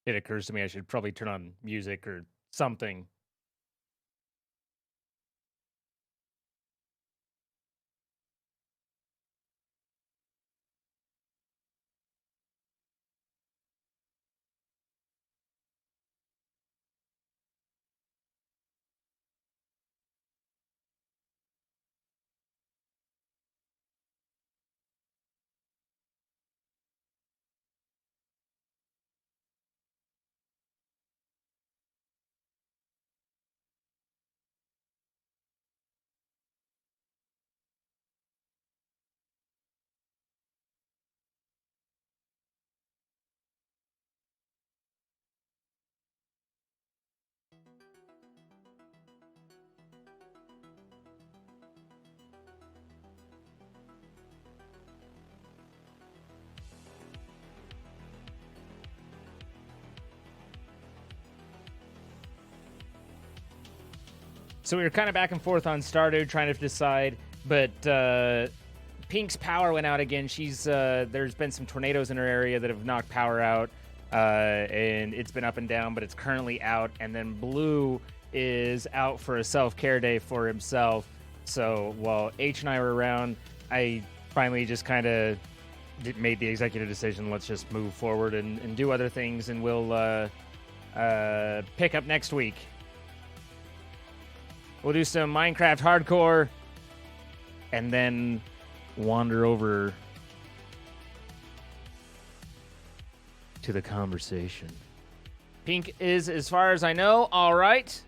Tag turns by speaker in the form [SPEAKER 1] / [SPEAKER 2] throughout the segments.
[SPEAKER 1] it occurs to me I should probably turn on music or something. So we were kind of back and forth on Stardew trying to decide, but Pink's power went out again. She's there's been some tornadoes in her area that have knocked power out, and it's been up and down, but it's currently out. And then Blue is out for a self-care day for himself. So while H and I were around, I finally just kind of made the executive decision. Let's just move forward and do other things, and we'll pick up next week. We'll do some Minecraft hardcore and then wander over to the conversation. Pink is, as far as I know, all right.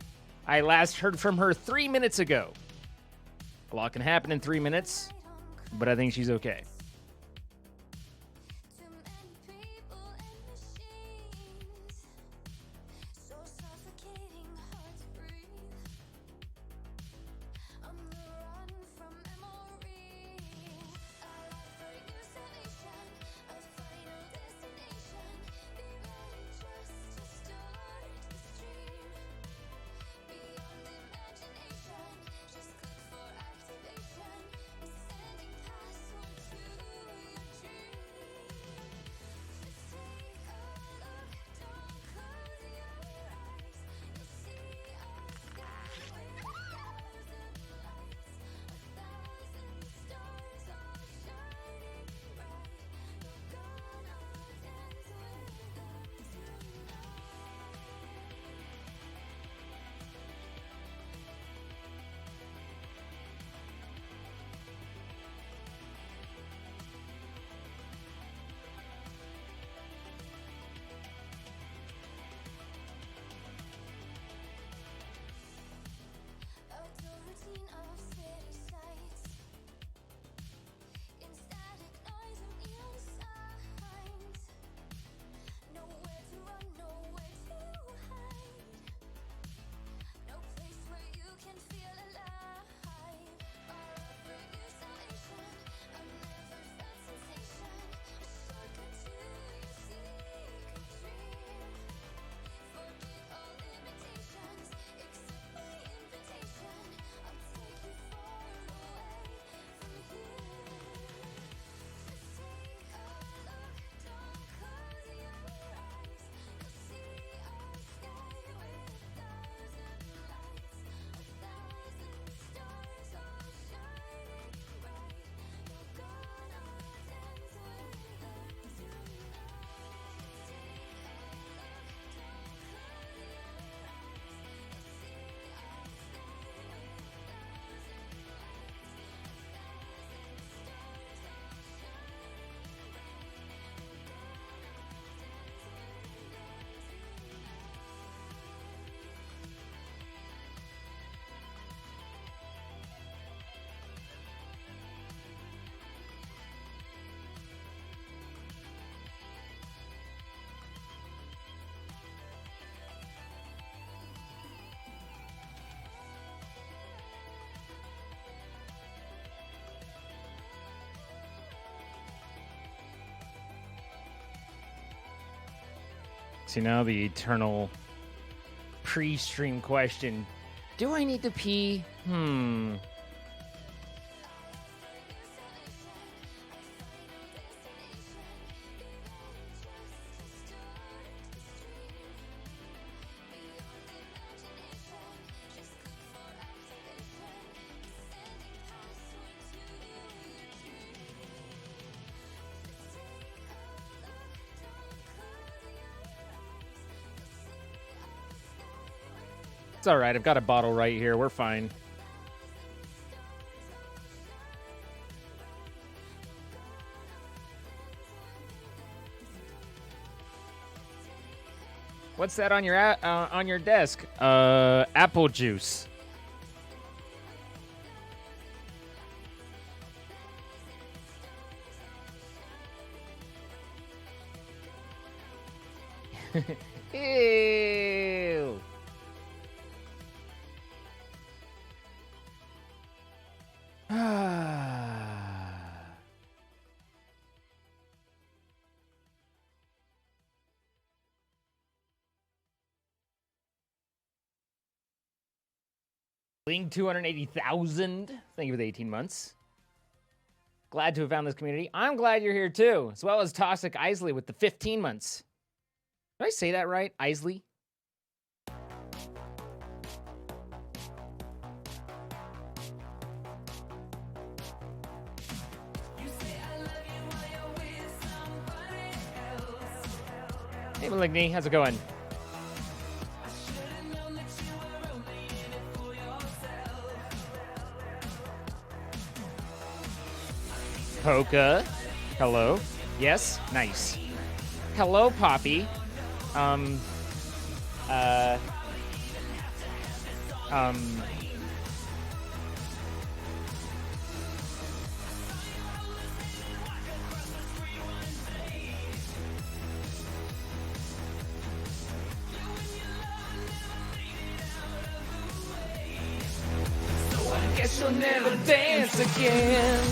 [SPEAKER 1] I last heard from her 3 minutes ago. A lot can happen in 3 minutes, but I think she's okay. See, now the eternal pre-stream question. Do I need to pee? all right. I've got a bottle right here. We're fine. What's that on your desk? Apple juice. Ew. Ling 280,000. Thank you for the 18 months. Glad to have found this community. I'm glad you're here too, as well as Toxic Isley with the 15 months. Did I say that right? Isley? Hey, Malignity, how's it going? Poka. Hello. Yes? Nice. Hello, Poppy. So I guess you'll never dance again.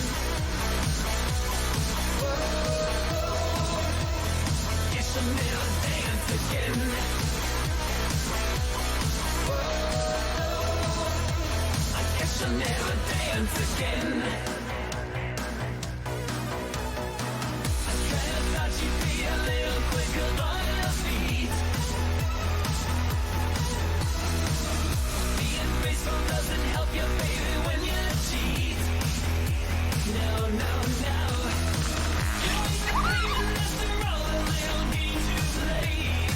[SPEAKER 1] She'll never dance again. I kinda thought you'd be a little quicker on your feet. Being graceful doesn't help you, baby, when you cheat. No, no, no. You ain't even after all the little games you played.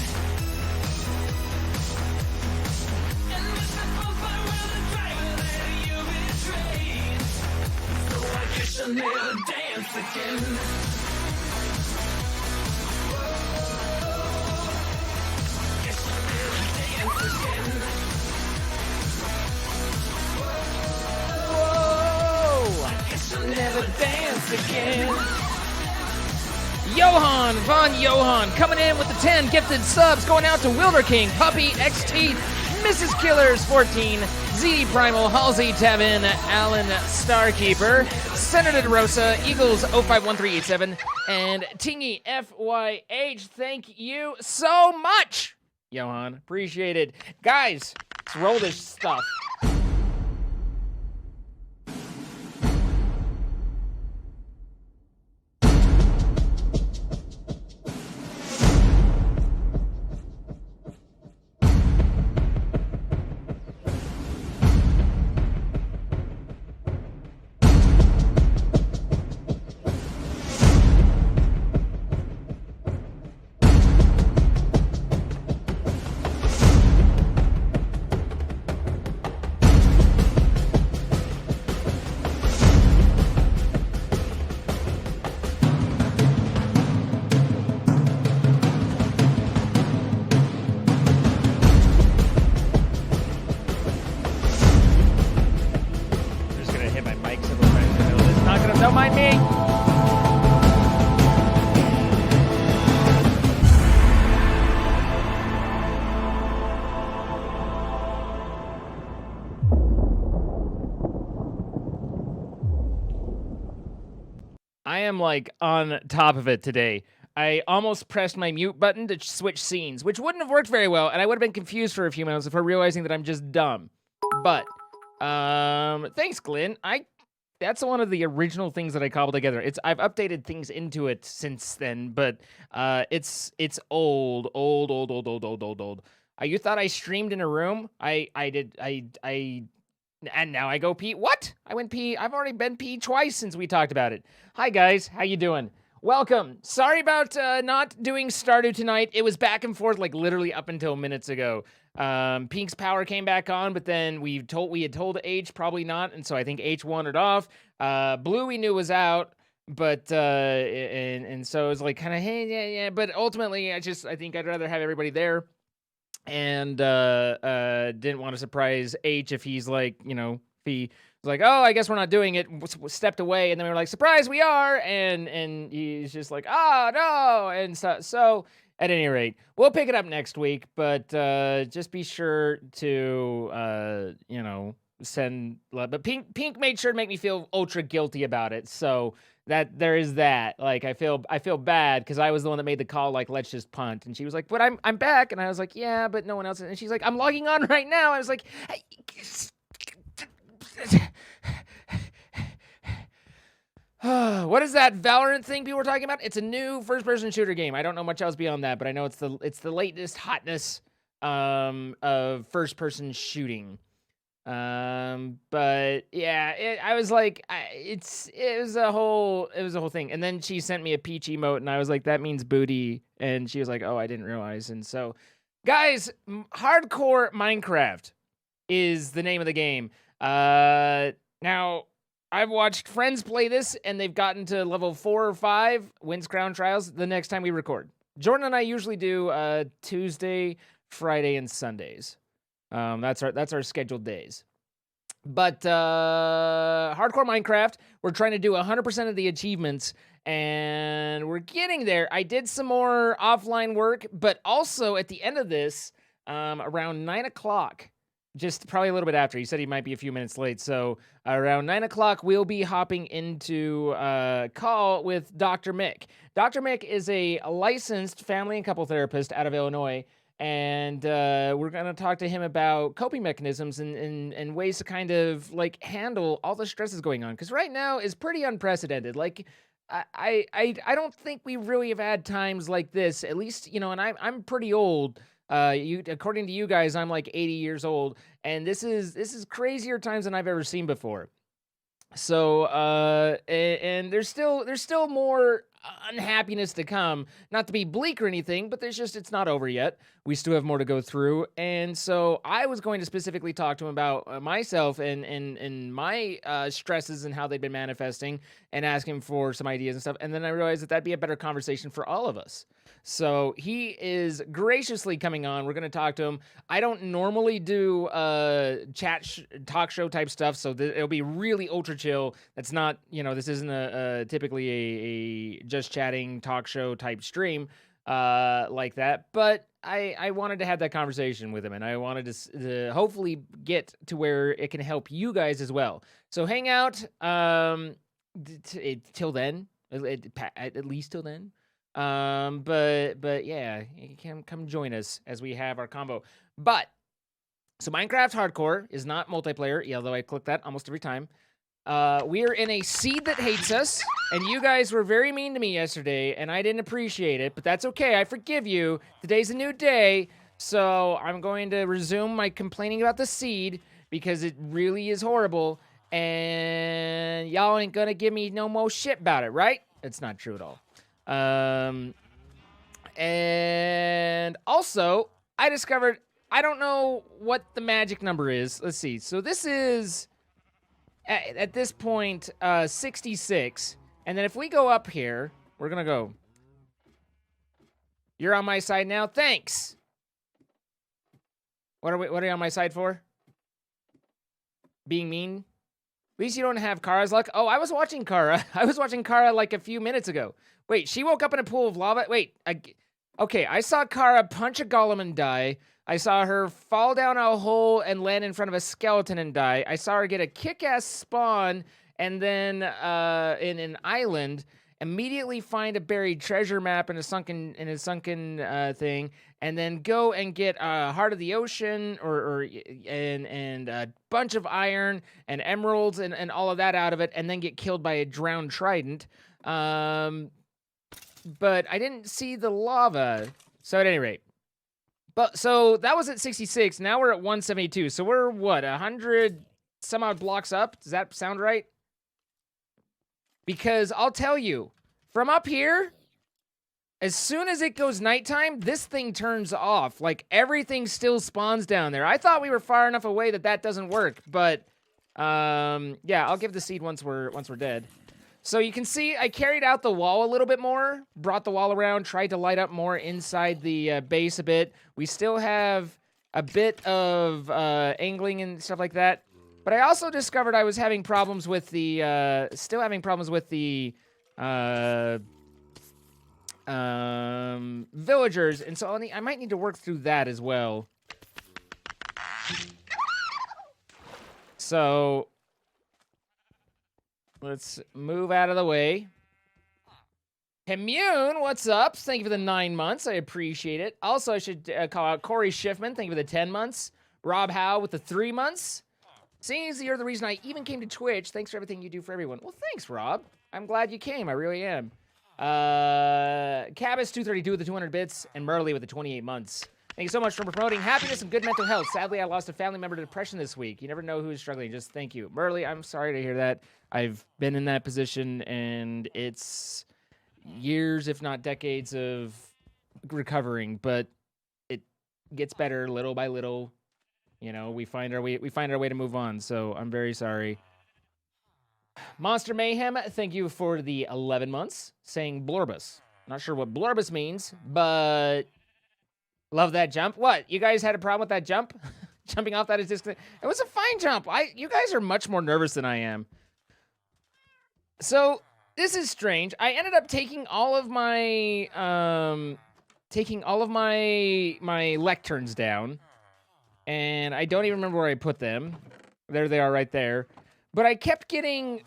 [SPEAKER 1] And with the bump around the driver there, so I guess I'll never dance again. Guess I'll never dance again. Whoa! I guess I'll never dance again. Johan, Von Johan, coming in with the 10 gifted subs, going out to Wilder King, Puppy, XT, Mrs. Killers 14, ZD Primal, Halsey Tevin, Alan Starkeeper, Senator DeRosa, Eagles 051387, and Tingy FYH. Thank you so much, Johan. Appreciate it. Guys, let's roll this stuff. Don't mind me. I am like on top of it today. I almost pressed my mute button to switch scenes, which wouldn't have worked very well, and I would have been confused for a few minutes before realizing that I'm just dumb. But, thanks, Glenn. That's one of the original things that I cobbled together. I've updated things into it since then, but it's old. You thought I streamed in a room? I did. And now I go pee. What? I went pee. I've already been pee twice since we talked about it. Hi guys, how you doing? welcome. Sorry about not doing Stardew tonight. It was back and forth like literally up until minutes ago. Pink's power came back on, but then we had told H probably not, and so I think H wandered off. Blue we knew was out, but and so it was like kind of hey yeah, but ultimately I think I'd rather have everybody there, and didn't want to surprise H if he's like if he was like, oh, I guess we're not doing it, stepped away, and then we were like, surprise, we are, and he's just like, oh no, and so at any rate, we'll pick it up next week, but just be sure to send love. But Pink made sure to make me feel ultra guilty about it, so that there is that. Like I feel bad because I was the one that made the call, like, let's just punt, and she was like, but I'm back, and I was like, yeah, but no one else, and she's like, I'm logging on right now. I was like, hey, what is that Valorant thing people were talking about? It's a new first-person shooter game. I don't know much else beyond that, but I know it's the latest hotness of first-person shooting. But yeah, I was like, it was a whole thing. And then she sent me a peach emote, and I was like, that means booty. And she was like, oh, I didn't realize. And so, guys, Hardcore Minecraft is the name of the game. Now, I've watched friends play this, and they've gotten to level 4 or 5, wins crown trials, the next time we record. Jordan and I usually do Tuesday, Friday, and Sundays. That's our scheduled days. But Hardcore Minecraft, we're trying to do 100% of the achievements, and we're getting there. I did some more offline work, but also at the end of this, around 9 o'clock, just probably a little bit after. He said he might be a few minutes late. So around 9 o'clock, we'll be hopping into a call with Dr. Mick. Dr. Mick is a licensed family and couple therapist out of Illinois. And we're going to talk to him about coping mechanisms and ways to kind of like handle all the stresses going on. Because right now is pretty unprecedented. Like, I don't think we really have had times like this, at least, and I'm pretty old. According to you guys, I'm like 80 years old, and this is crazier times than I've ever seen before. So, and there's still more unhappiness to come. Not to be bleak or anything, but it's not over yet. We still have more to go through, and so I was going to specifically talk to him about myself and my stresses and how they've been manifesting, and ask him for some ideas and stuff. And then I realized that'd be a better conversation for all of us. So he is graciously coming on. We're going to talk to him. I don't normally do talk show type stuff, so it'll be really ultra chill. That's not, this isn't typically a just chatting talk show type stream like that. But I wanted to have that conversation with him, and I wanted to hopefully get to where it can help you guys as well. So hang out till then, at least till then. But yeah, you can come join us as we have our combo. But so Minecraft Hardcore is not multiplayer, although I click that almost every time. We are in a seed that hates us, and you guys were very mean to me yesterday, and I didn't appreciate it, but that's okay. I forgive you. Today's a new day, so I'm going to resume my complaining about the seed because it really is horrible, and y'all ain't gonna give me no more shit about it, right? It's not true at all. And also, I discovered, I don't know what the magic number is. Let's see. So this is, at this point, 66. And then if we go up here, we're going to go, you're on my side now. Thanks. What are you on my side for? Being mean? At least you don't have Kara's luck. Oh, I was watching Kara. I was watching Kara like a few minutes ago. Wait, she woke up in a pool of lava? Wait, okay, I saw Kara punch a golem and die. I saw her fall down a hole and land in front of a skeleton and die. I saw her get a kick-ass spawn and then in an island, immediately find a buried treasure map in a sunken thing, and then go and get Heart of the Ocean and a bunch of iron and emeralds and all of that out of it, and then get killed by a drowned trident. But I didn't see the lava. So at any rate. So that was at 66. Now we're at 172. So we're, what, 100 some odd blocks up? Does that sound right? Because I'll tell you, From up here, as soon as it goes nighttime, this thing turns off. Like, everything still spawns down there. I thought we were far enough away that doesn't work, but, yeah, I'll give the seed once we're dead. So you can see I carried out the wall a little bit more, brought the wall around, tried to light up more inside the base a bit. We still have a bit of angling and stuff like that. But I also discovered I was having problems with the, still having problems with the, villagers, and so I might need to work through that as well. So let's move out of the way. Commune, what's up? Thank you for the 9 months. I appreciate it. Also, I should call out Corey Schiffman. Thank you for the 10 months. Rob Howe with the 3 months. Seeing as you're the reason I even came to Twitch, thanks for everything you do for everyone. Well, thanks, Rob. I'm glad you came. I really am. Cabas232 with the 200 bits, and Merly with the 28 months. Thank you so much for promoting happiness and good mental health. Sadly, I lost a family member to depression this week. You never know who is struggling. Just thank you. Merly, I'm sorry to hear that. I've been in that position, and it's years, if not decades, of recovering, but it gets better little by little. You know, we find our way to move on, so I'm very sorry. Monster Mayhem, thank you for the 11 months, saying Blorbus. Not sure what Blorbus means, but love that jump. What? You guys had a problem with that jump? Jumping off that is just... It was a fine jump. You guys are much more nervous than I am. So, this is strange. I ended up taking all of my... my lecterns down. And I don't even remember where I put them. There they are right there. But I kept getting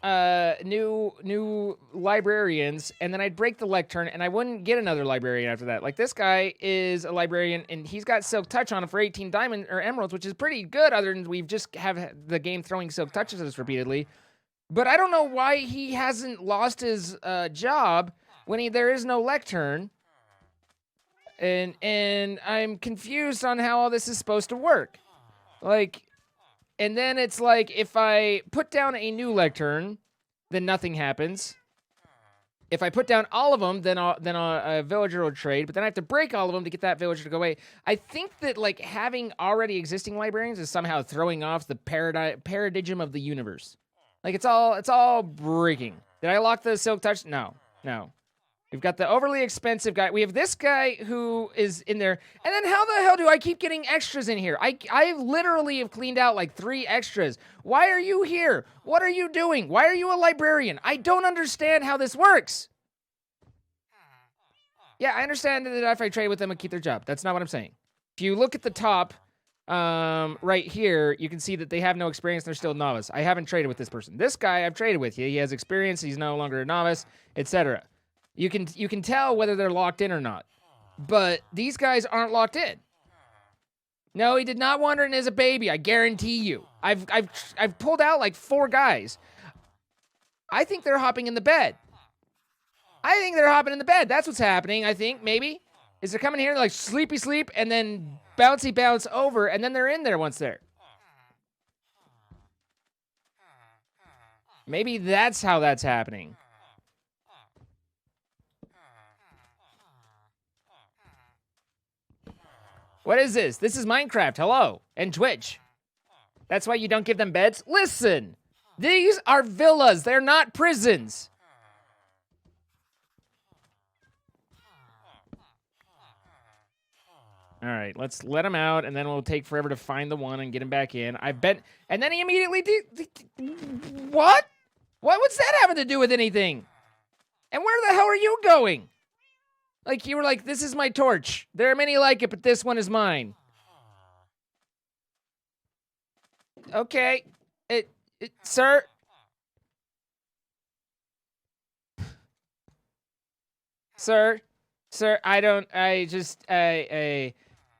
[SPEAKER 1] new librarians, and then I'd break the lectern, and I wouldn't get another librarian after that. Like, this guy is a librarian, and he's got Silk Touch on him for 18 diamond or emeralds, which is pretty good, other than we've just have the game throwing Silk Touches at us repeatedly. But I don't know why he hasn't lost his job when there is no lectern. And I'm confused on how all this is supposed to work. Like... And then it's like, if I put down a new lectern, then nothing happens. If I put down all of them, then a villager will trade, but then I have to break all of them to get that villager to go away. I think that, like, having already existing librarians is somehow throwing off the paradigm of the universe. Like, it's all breaking. Did I lock the Silk Touch? No. We've got the overly expensive guy. We have this guy who is in there. And then how the hell do I keep getting extras in here? I literally have cleaned out like 3 extras. Why are you here? What are you doing? Why are you a librarian? I don't understand how this works. Yeah, I understand that if I trade with them, I keep their job. That's not what I'm saying. If you look at the top, right here, you can see that they have no experience. They're still a novice. I haven't traded with this person. This guy, I've traded with. He has experience. He's no longer a novice, etc. You can tell whether they're locked in or not. But these guys aren't locked in. No, he did not wander in as a baby, I guarantee you. I've pulled out like 4 guys. I think they're hopping in the bed. That's what's happening, I think, maybe. Is they're coming here like sleepy sleep and then bouncy bounce over and then they're in there once there. Maybe that's how that's happening. What is this? This is Minecraft. Hello. And Twitch. That's why you don't give them beds? Listen. These are villas. They're not prisons. All right. Let's let him out, and then we'll take forever to find the one and get him back in. I bet... And then he immediately... What? What's that having to do with anything? And where the hell are you going? Like, you were like, this is my torch. There are many like it, but this one is mine. Okay. Sir? Sir,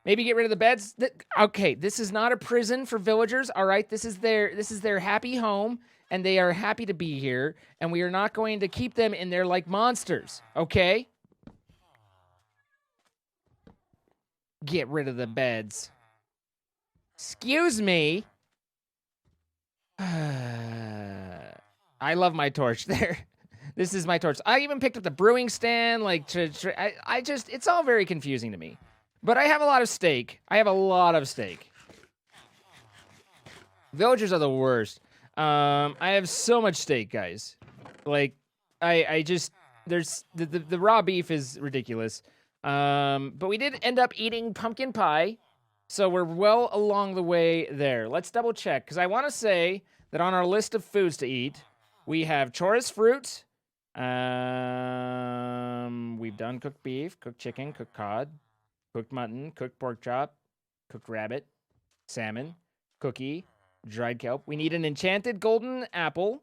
[SPEAKER 1] maybe get rid of the beds. Okay, this is not a prison for villagers, all right? This is their happy home, and they are happy to be here, and we are not going to keep them in there like monsters, okay? Get rid of the beds. Excuse me. I love my torch there. This is my torch. I even picked up the brewing stand. Like, I just, it's all very confusing to me. But I have a lot of steak. Villagers are the worst. I have so much steak, guys. Like, I just, there's, the raw beef is ridiculous. But we did end up eating pumpkin pie. So we're well along the way there. Let's double check, because I want to say that on our list of foods to eat, we have chorus fruit. We've done cooked beef, cooked chicken, cooked cod, cooked mutton, cooked pork chop, cooked rabbit, salmon, cookie, dried kelp. We need an enchanted golden apple.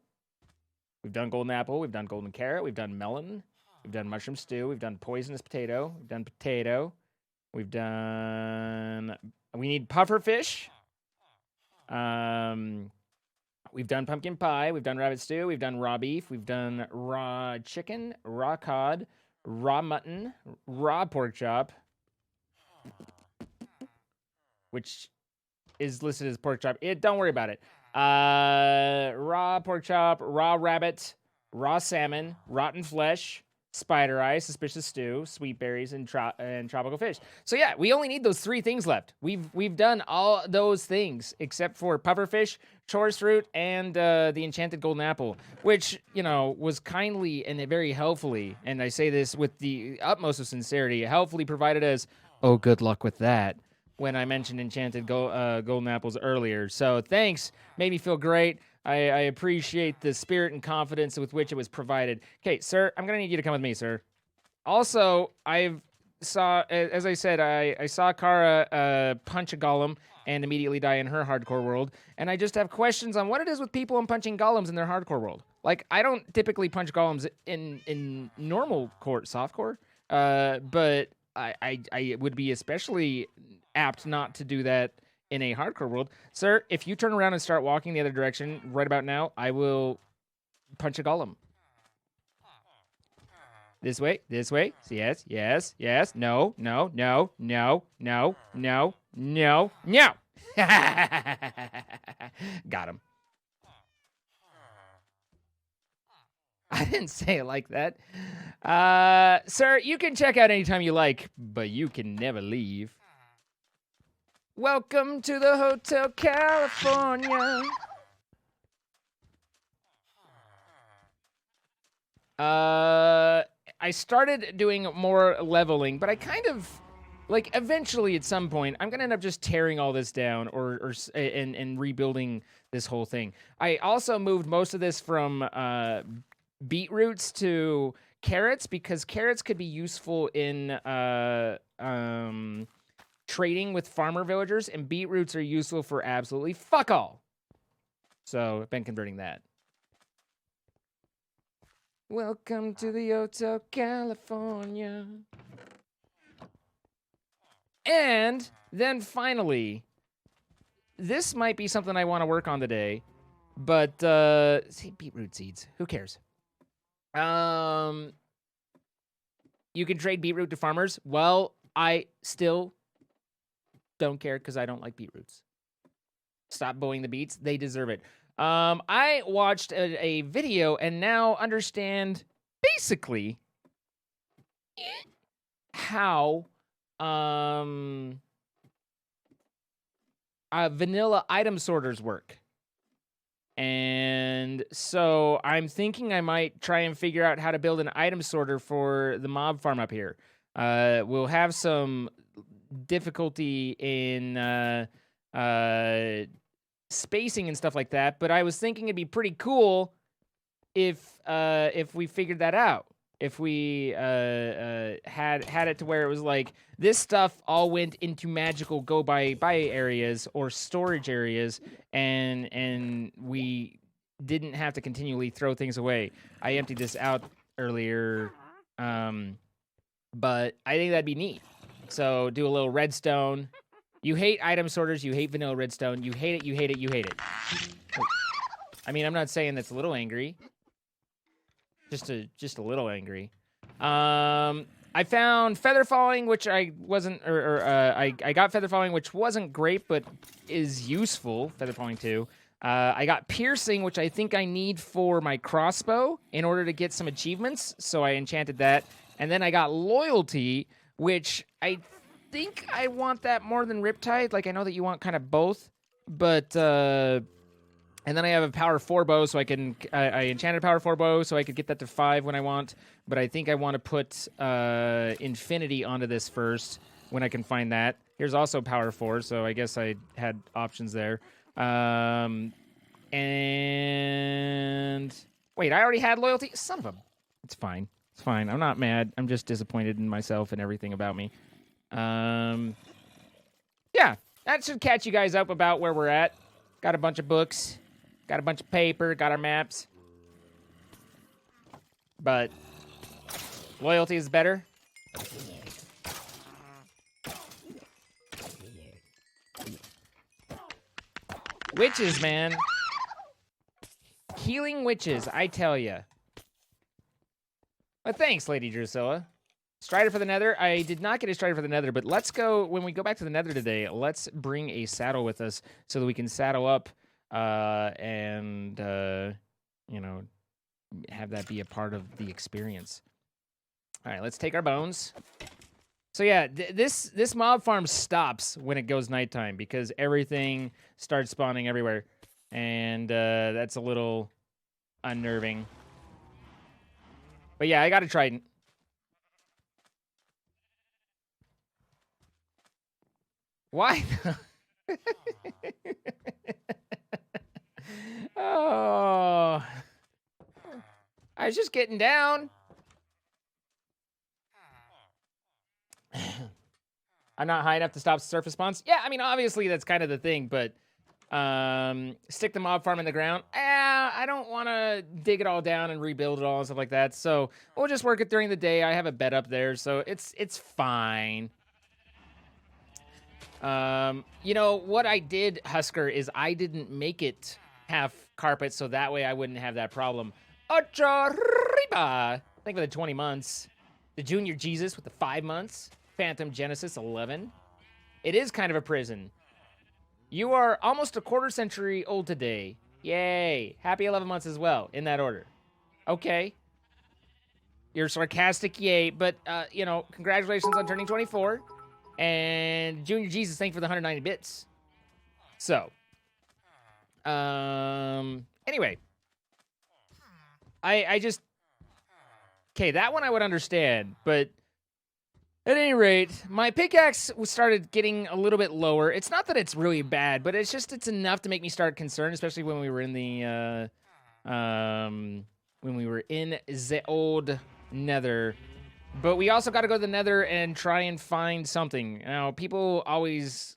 [SPEAKER 1] We've done golden apple. We've done golden carrot. We've done melon. We've done mushroom stew. We've done poisonous potato. We've done potato. We've done... We need puffer fish. We've done pumpkin pie. We've done rabbit stew. We've done raw beef. We've done raw chicken, raw cod, raw mutton, raw pork chop, which is listed as pork chop. Don't worry about it. Raw pork chop, raw rabbit, raw salmon, rotten flesh, spider eye, suspicious stew, sweet berries, and tropical fish. So yeah, we only need those 3 things left. We've done all those things except for pufferfish, chorus fruit, and the enchanted golden apple, which, you know, was kindly and very helpfully, and I say this with the utmost of sincerity, helpfully provided us, oh, good luck with that, when I mentioned enchanted golden apples earlier. So thanks, made me feel great. I appreciate the spirit and confidence with which it was provided. Okay, sir, I'm gonna need you to come with me, sir. Also, as I said, I saw Kara punch a golem and immediately die in her hardcore world, and I just have questions on what it is with people and punching golems in their hardcore world. Like, I don't typically punch golems in normal softcore, but I would be especially apt not to do that in a hardcore world. Sir, if you turn around and start walking the other direction right about now, I will punch a golem. This way. Yes. No. Got him. I didn't say it like that. Sir, you can check out anytime you like, but you can never leave. Welcome to the Hotel California. I started doing more leveling, but I kind of, like, eventually at some point, I'm gonna end up just tearing all this down and rebuilding this whole thing. I also moved most of this from beetroots to carrots, because carrots could be useful in trading with farmer villagers, and beetroots are useful for absolutely fuck all. So I've been converting that. Welcome to the Hotel California. And then finally, this might be something I want to work on today, but see, beetroot seeds, who cares? You can trade beetroot to farmers. Well, I still don't care, because I don't like beetroots. Stop bowing the beets. They deserve it. I watched a video and now understand basically how vanilla item sorters work. And so I'm thinking I might try and figure out how to build an item sorter for the mob farm up here. We'll have some difficulty in spacing and stuff like that, but I was thinking it'd be pretty cool if we figured that out. If we had it to where it was like this stuff all went into magical go by areas or storage areas, and we didn't have to continually throw things away. I emptied this out earlier, but I think that'd be neat. So do a little redstone. You hate item sorters. You hate vanilla redstone. You hate it. You hate it. You hate it. I mean, I'm not saying that's a little angry. Just a little angry. I found feather falling, which I wasn't, I got feather falling, which wasn't great, but is useful. Feather falling 2. I got piercing, which I think I need for my crossbow in order to get some achievements, so I enchanted that. And then I got loyalty, which I think I want that more than Riptide. Like, I know that you want kind of both, but... and then I have a power 4 bow, so I can... I enchanted a power 4 bow, so I could get that to 5 when I want. But I think I want to put infinity onto this first when I can find that. Here's also power 4, so I guess I had options there. And... Wait, I already had loyalty? Son of a... It's fine. It's fine. I'm not mad. I'm just disappointed in myself and everything about me. Yeah, that should catch you guys up about where we're at. Got a bunch of books. Got a bunch of paper. Got our maps. But loyalty is better. Witches, man. Healing witches, I tell ya. But thanks, Lady Drusilla. Strider for the Nether. I did not get a Strider for the Nether, but let's go, when we go back to the Nether today, let's bring a saddle with us so that we can saddle up and, you know, have that be a part of the experience. All right, let's take our bones. So yeah, this mob farm stops when it goes nighttime because everything starts spawning everywhere. And that's a little unnerving. But yeah, I got a trident. Why? Oh. I was just getting down. I'm not high enough to stop surface spawns. Yeah, I mean, obviously that's kind of the thing, but stick the mob farm in the ground. I don't want to dig it all down and rebuild it all and stuff like that. So we'll just work it during the day. I have a bed up there, so it's fine. You know, what I did, Husker, is I didn't make it half carpet, so that way I wouldn't have that problem. Ochariba! Thank you for the 20 months. The Junior Jesus with the 5 months. Phantom Genesis, 11. It is kind of a prison. You are almost a quarter century old today. Yay. Happy 11 months as well, in that order. Okay. You're sarcastic, yay, but, you know, congratulations on turning 24. And Junior Jesus, thank you for the 190 bits. So, anyway. I just... Okay, that one I would understand, but... At any rate, my pickaxe started getting a little bit lower. It's not that it's really bad, but it's just, it's enough to make me start concerned, especially when we were in the, old Nether. But we also got to go to the Nether and try and find something. Now, people always,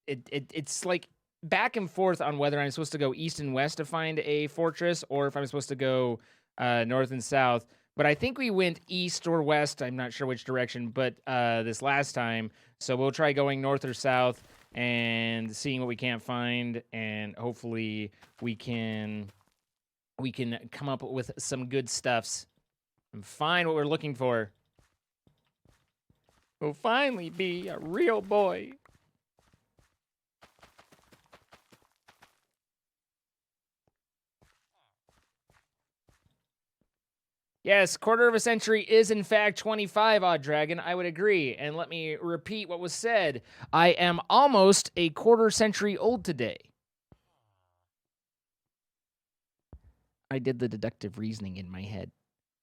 [SPEAKER 1] it's like back and forth on whether I'm supposed to go east and west to find a fortress or if I'm supposed to go north and south. But I think we went east or west. I'm not sure which direction, but this last time. So we'll try going north or south and seeing what we can't find, and hopefully we can come up with some good stuffs and find what we're looking for. We'll finally be a real boy. Yes, quarter of a century is in fact 25, Odd Dragon. I would agree. And let me repeat what was said. I am almost a quarter century old today. I did the deductive reasoning in my head.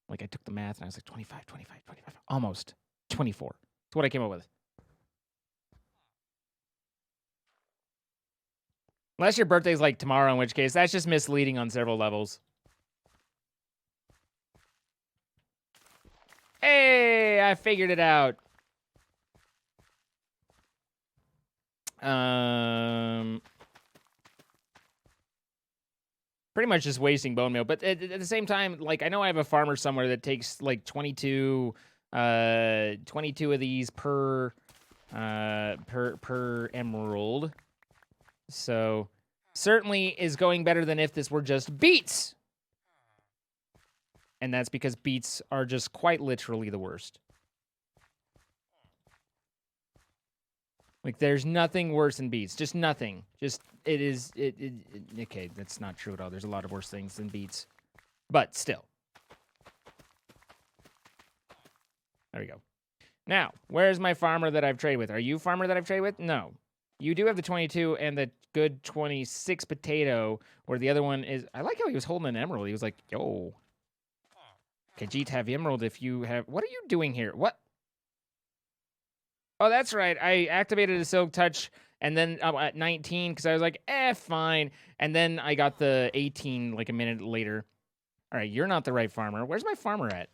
[SPEAKER 1] Like I took the math and I was like 25, 25, 25. Almost 24. That's what I came up with. Unless your birthday's like tomorrow, in which case that's just misleading on several levels. Hey, I figured it out. Pretty much just wasting bone meal, but at the same time, like I know I have a farmer somewhere that takes like 22 of these per emerald. So certainly is going better than if this were just beets. And that's because beets are just quite literally the worst. Like, there's nothing worse than beets. Just nothing. Just, it is, okay, that's not true at all. There's a lot of worse things than beets. But still. There we go. Now, where's my farmer that I've traded with? Are you farmer that I've traded with? No. You do have the 22 and the good 26 potato, where the other one is... I like how he was holding an emerald. He was like, yo. Khajiit have emerald if you have... What are you doing here? What? Oh, that's right. I activated a silk touch, and then at 19, because I was like, fine. And then I got the 18 like a minute later. All right, you're not the right farmer. Where's my farmer at?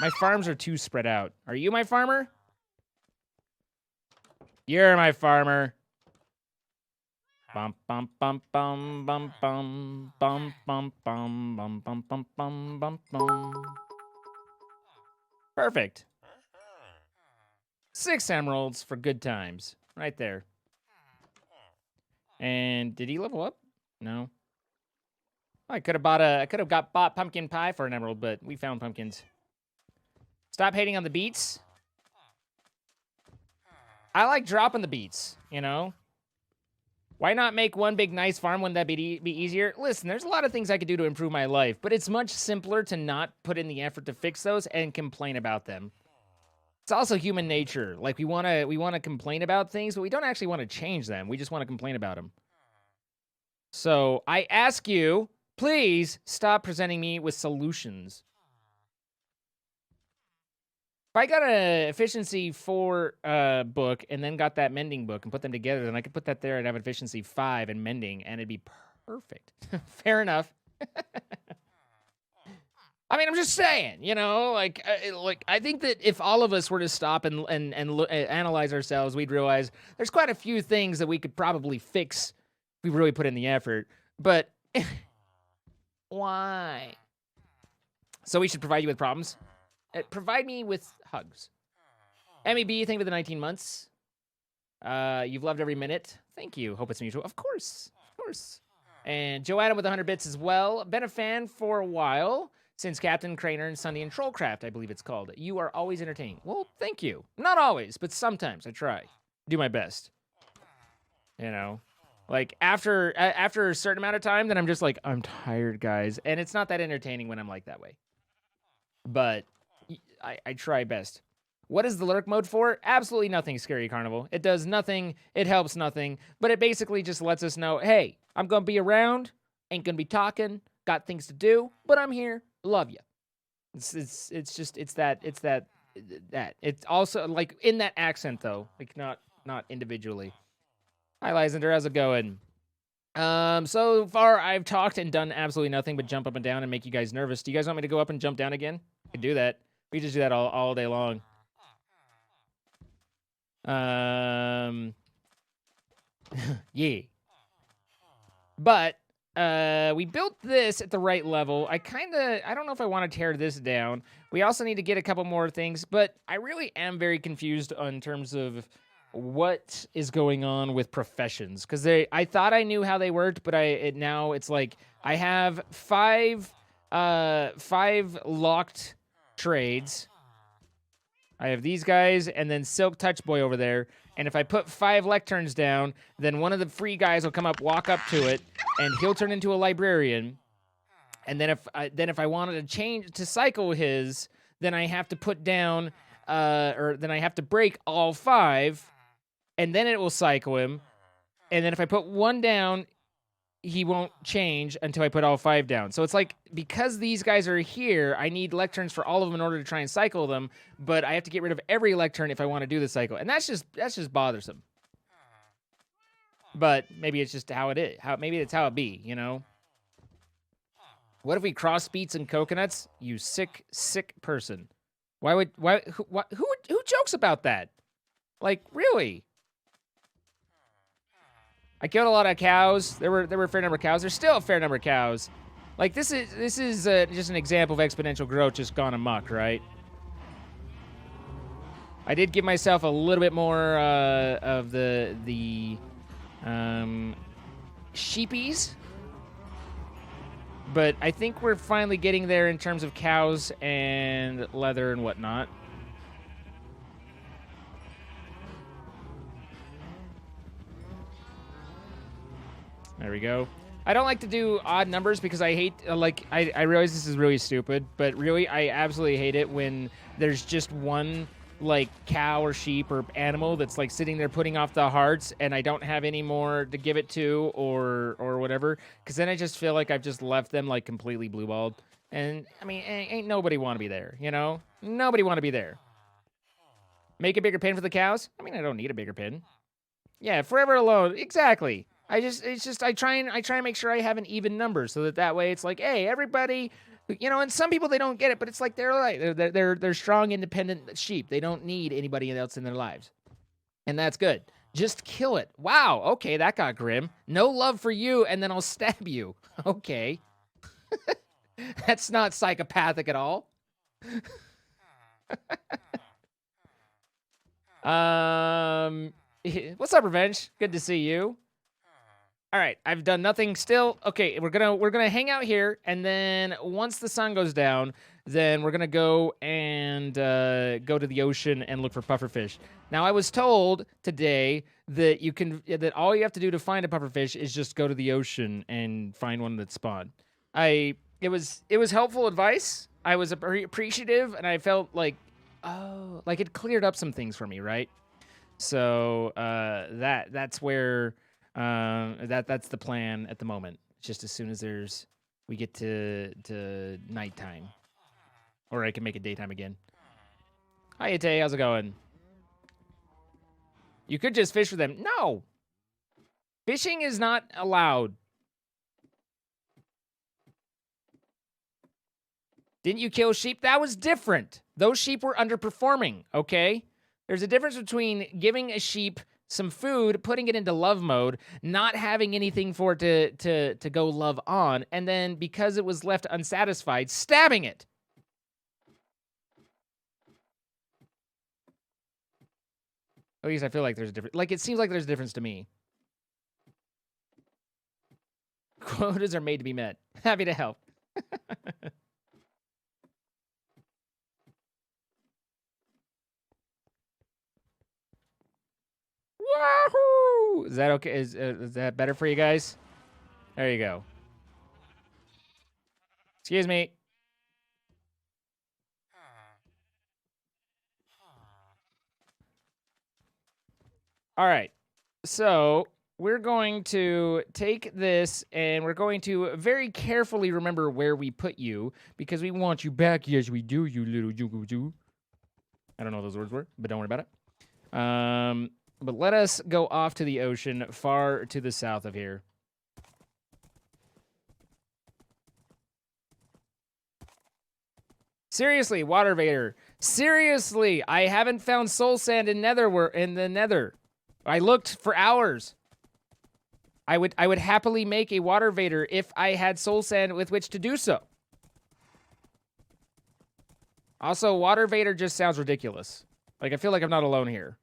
[SPEAKER 1] My farms are too spread out. Are you my farmer? You're my farmer. Bum bum bum bum bum bum bum bum bum bum bum bum bum bum bum. Perfect. 6 emeralds for good times. Right there. And did he level up? No. I could have bought pumpkin pie for an emerald, but we found pumpkins. Stop hating on the beets. I like dropping the beets, you know? Why not make one big nice farm? Wouldn't that be easier? Listen, there's a lot of things I could do to improve my life, but it's much simpler to not put in the effort to fix those and complain about them. It's also human nature. Like, we want to complain about things, but we don't actually want to change them. We just want to complain about them. So I ask you, please stop presenting me with solutions. If I got an efficiency 4 book and then got that mending book and put them together, then I could put that there and have efficiency 5 and mending, and it'd be perfect. Fair enough. I mean, I'm just saying, you know, like I think that if all of us were to stop and analyze ourselves, we'd realize there's quite a few things that we could probably fix if we really put in the effort. But why? So we should provide you with problems? Provide me with hugs. MEB, thank you for the 19 months. You've loved every minute. Thank you. Hope it's mutual. Of course. Of course. And Joanna with 100 bits as well. Been a fan for a while. Since Captain Craner and Sunday and Trollcraft, I believe it's called. You are always entertaining. Well, thank you. Not always, but sometimes I try. Do my best. You know? Like, after a certain amount of time, then I'm just like, I'm tired, guys. And it's not that entertaining when I'm like that way. But I try best. What is the lurk mode for? Absolutely nothing, Scary Carnival. It does nothing. It helps nothing. But it basically just lets us know, hey, I'm going to be around. Ain't going to be talking. Got things to do. But I'm here. Love you. It's that. It's also like in that accent though, like not individually. Hi Lysander, how's it going? So far I've talked and done absolutely nothing but jump up and down and make you guys nervous. Do you guys want me to go up and jump down again? I can do that. We just do that all day long. Yeah. But we built this at the right level. I don't know if I want to tear this down. We also need to get a couple more things, but I really am very confused in terms of what is going on with professions. Because I thought I knew how they worked, but now it's like I have five locked trades. I have these guys and then Silk Touch Boy over there. And if I put 5 lecterns down, then one of the free guys will come up, walk up to it, and he'll turn into a librarian. And then if I wanted to cycle his, then I have to put down, then I have to break all 5, and then it will cycle him. And then if I put 1 down, he won't change until I put all 5 down. So it's like, because these guys are here, I need lecterns for all of them in order to try and cycle them, but I have to get rid of every lectern if I want to do the cycle. And that's just bothersome. But maybe it's just how it is. Maybe it's how it be, you know? What if we cross beets and coconuts? You sick person. Who jokes about that? Like, really? I killed a lot of cows. There were a fair number of cows. There's still a fair number of cows. Like, this is just an example of exponential growth just gone amok, right? I did give myself a little bit more of the sheepies, but I think we're finally getting there in terms of cows and leather and whatnot. There we go. I don't like to do odd numbers because I hate, I realize this is really stupid, but really, I absolutely hate it when there's just one, like, cow or sheep or animal that's, like, sitting there putting off the hearts, and I don't have any more to give it to or whatever, because then I just feel like I've just left them, like, completely blue-balled. And, I mean, ain't nobody want to be there, you know? Nobody want to be there. Make a bigger pen for the cows? I mean, I don't need a bigger pen. Yeah, forever alone. Exactly. I try and make sure I have an even number so that way it's like, hey, everybody, you know, and some people they don't get it, but it's like they're strong, independent sheep. They don't need anybody else in their lives. And that's good. Just kill it. Wow, okay, that got grim. No love for you, and then I'll stab you. Okay. That's not psychopathic at all. What's up, Revenge? Good to see you. All right, I've done nothing still. Okay, we're gonna hang out here, and then once the sun goes down, then we're gonna go and go to the ocean and look for pufferfish. Now, I was told today that that all you have to do to find a pufferfish is just go to the ocean and find one that spawned. It was helpful advice. I was appreciative, and I felt like, oh, like it cleared up some things for me, right? So that's where. That's the plan at the moment. Just as soon as we get to nighttime, or I can make it daytime again. Hi, Ite, how's it going? You could just fish for them. No, fishing is not allowed. Didn't you kill sheep? That was different. Those sheep were underperforming. Okay, there's a difference between giving a sheep some food, putting it into love mode, not having anything for it to go love on, and then because it was left unsatisfied, stabbing it. At least I feel like there's a difference. Like, it seems like there's a difference to me. Quotas are made to be met. Happy to help. Wahoo! Is that okay? Is that better for you guys? There you go. Excuse me. All right. So we're going to take this and we're going to very carefully remember where we put you because we want you back. Yes, we do, you little jugu. I don't know what those words were, but don't worry about it. But let us go off to the ocean far to the south of here. Seriously, Water Vader. Seriously, I haven't found soul sand in the Nether. I looked for hours. I would happily make a Water Vader if I had soul sand with which to do so. Also, Water Vader just sounds ridiculous. Like, I feel like I'm not alone here.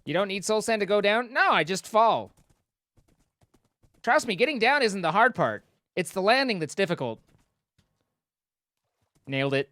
[SPEAKER 1] You don't need soul sand to go down? No, I just fall. Trust me, getting down isn't the hard part. It's the landing that's difficult. Nailed it.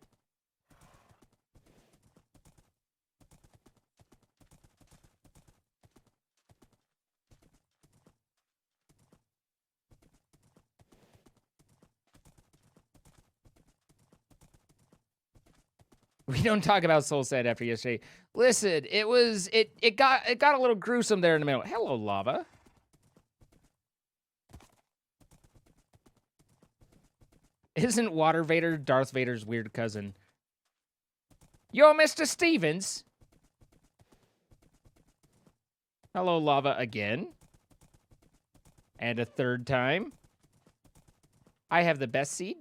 [SPEAKER 1] We don't talk about soul sand after yesterday. Listen, it got a little gruesome there in the middle. Hello, lava. Isn't Water Vader Darth Vader's weird cousin? Yo, Mr. Stevens. Hello, lava again. And a third time. I have the best seed.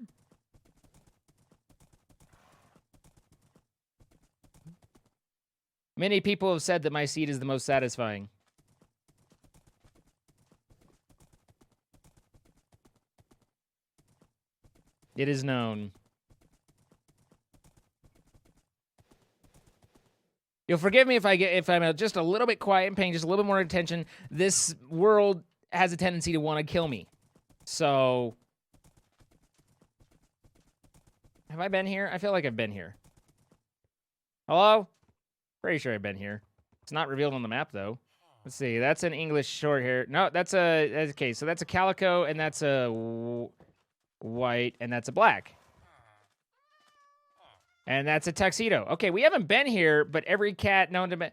[SPEAKER 1] Many people have said that my seed is the most satisfying. It is known. You'll forgive me if I'm just a little bit quiet and paying just a little bit more attention. This world has a tendency to want to kill me. So, have I been here? I feel like I've been here. Hello? Pretty sure I've been here. It's not revealed on the map, though. Let's see. That's an English short hair. No, that's a... Okay, so that's a calico, and that's a white, and that's a black. And that's a tuxedo. Okay, we haven't been here, but every cat known to man...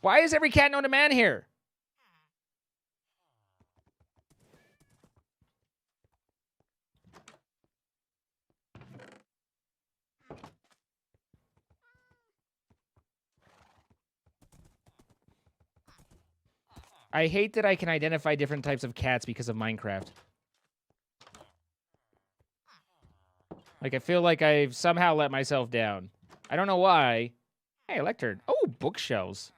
[SPEAKER 1] Why is every cat known to man here? I hate that I can identify different types of cats because of Minecraft. Like, I feel like I've somehow let myself down. I don't know why. Hey, lectern. Oh, bookshelves.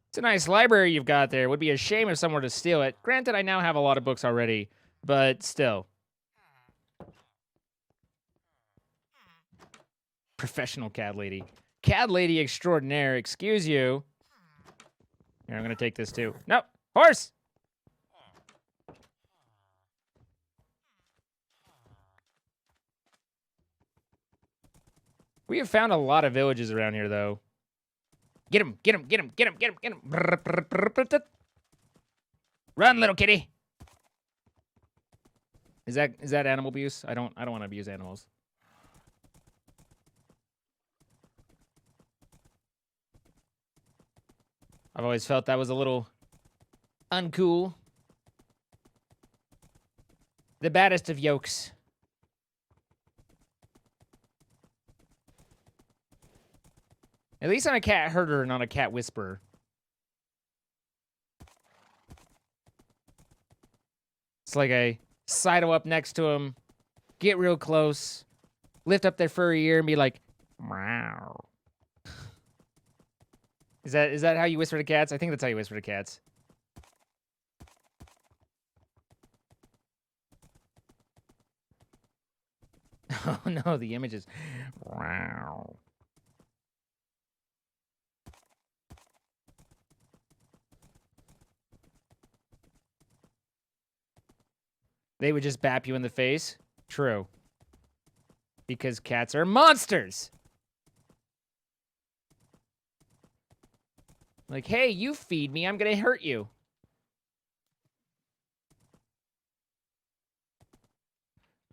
[SPEAKER 1] It's a nice library you've got there. It would be a shame if someone were to steal it. Granted, I now have a lot of books already, but still. Professional cat lady. Cat lady extraordinaire. Excuse you. Here, I'm going to take this too. Nope. Horse! We have found a lot of villages around here, though. Get him, get him, get him, get him, get him, get him. Run, little kitty. Is that animal abuse? I don't want to abuse animals. I've always felt that was a little uncool. The baddest of yokes. At least I'm a cat herder, not a cat whisperer. It's like I sidle up next to him, get real close, lift up their furry ear and be like, meow. Is that how you whisper to cats? I think that's how you whisper to cats. Oh no, the images. Wow. They would just bap you in the face? True. Because cats are monsters! Like, hey, you feed me, I'm gonna hurt you.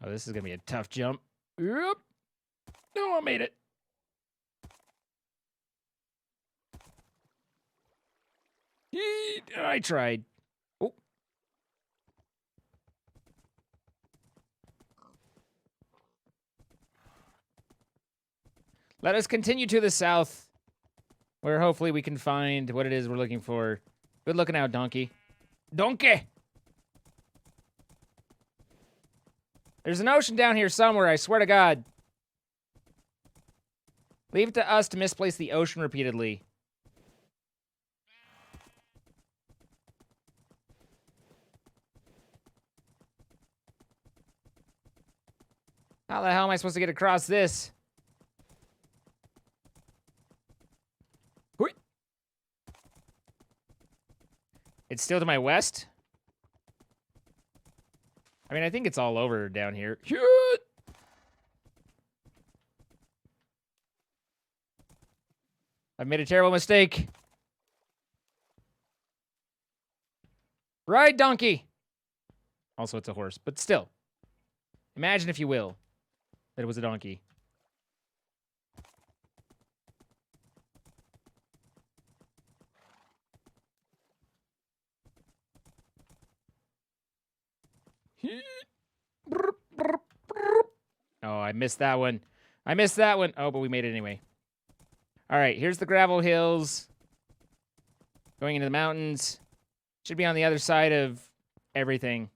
[SPEAKER 1] Oh, this is gonna be a tough jump. Yep. No, I made it. I tried. Oh. Let us continue to the south, where hopefully we can find what it is we're looking for. Good looking out, donkey. Donkey! There's an ocean down here somewhere, I swear to God. Leave it to us to misplace the ocean repeatedly. How the hell am I supposed to get across this? It's still to my west? I mean, I think it's all over down here. I've made a terrible mistake. Ride, donkey! Also, it's a horse, but still. Imagine, if you will, that it was a donkey. Oh, I missed that one. I missed that one. Oh, but we made it anyway. All right, here's the gravel hills. Going into the mountains. Should be on the other side of everything.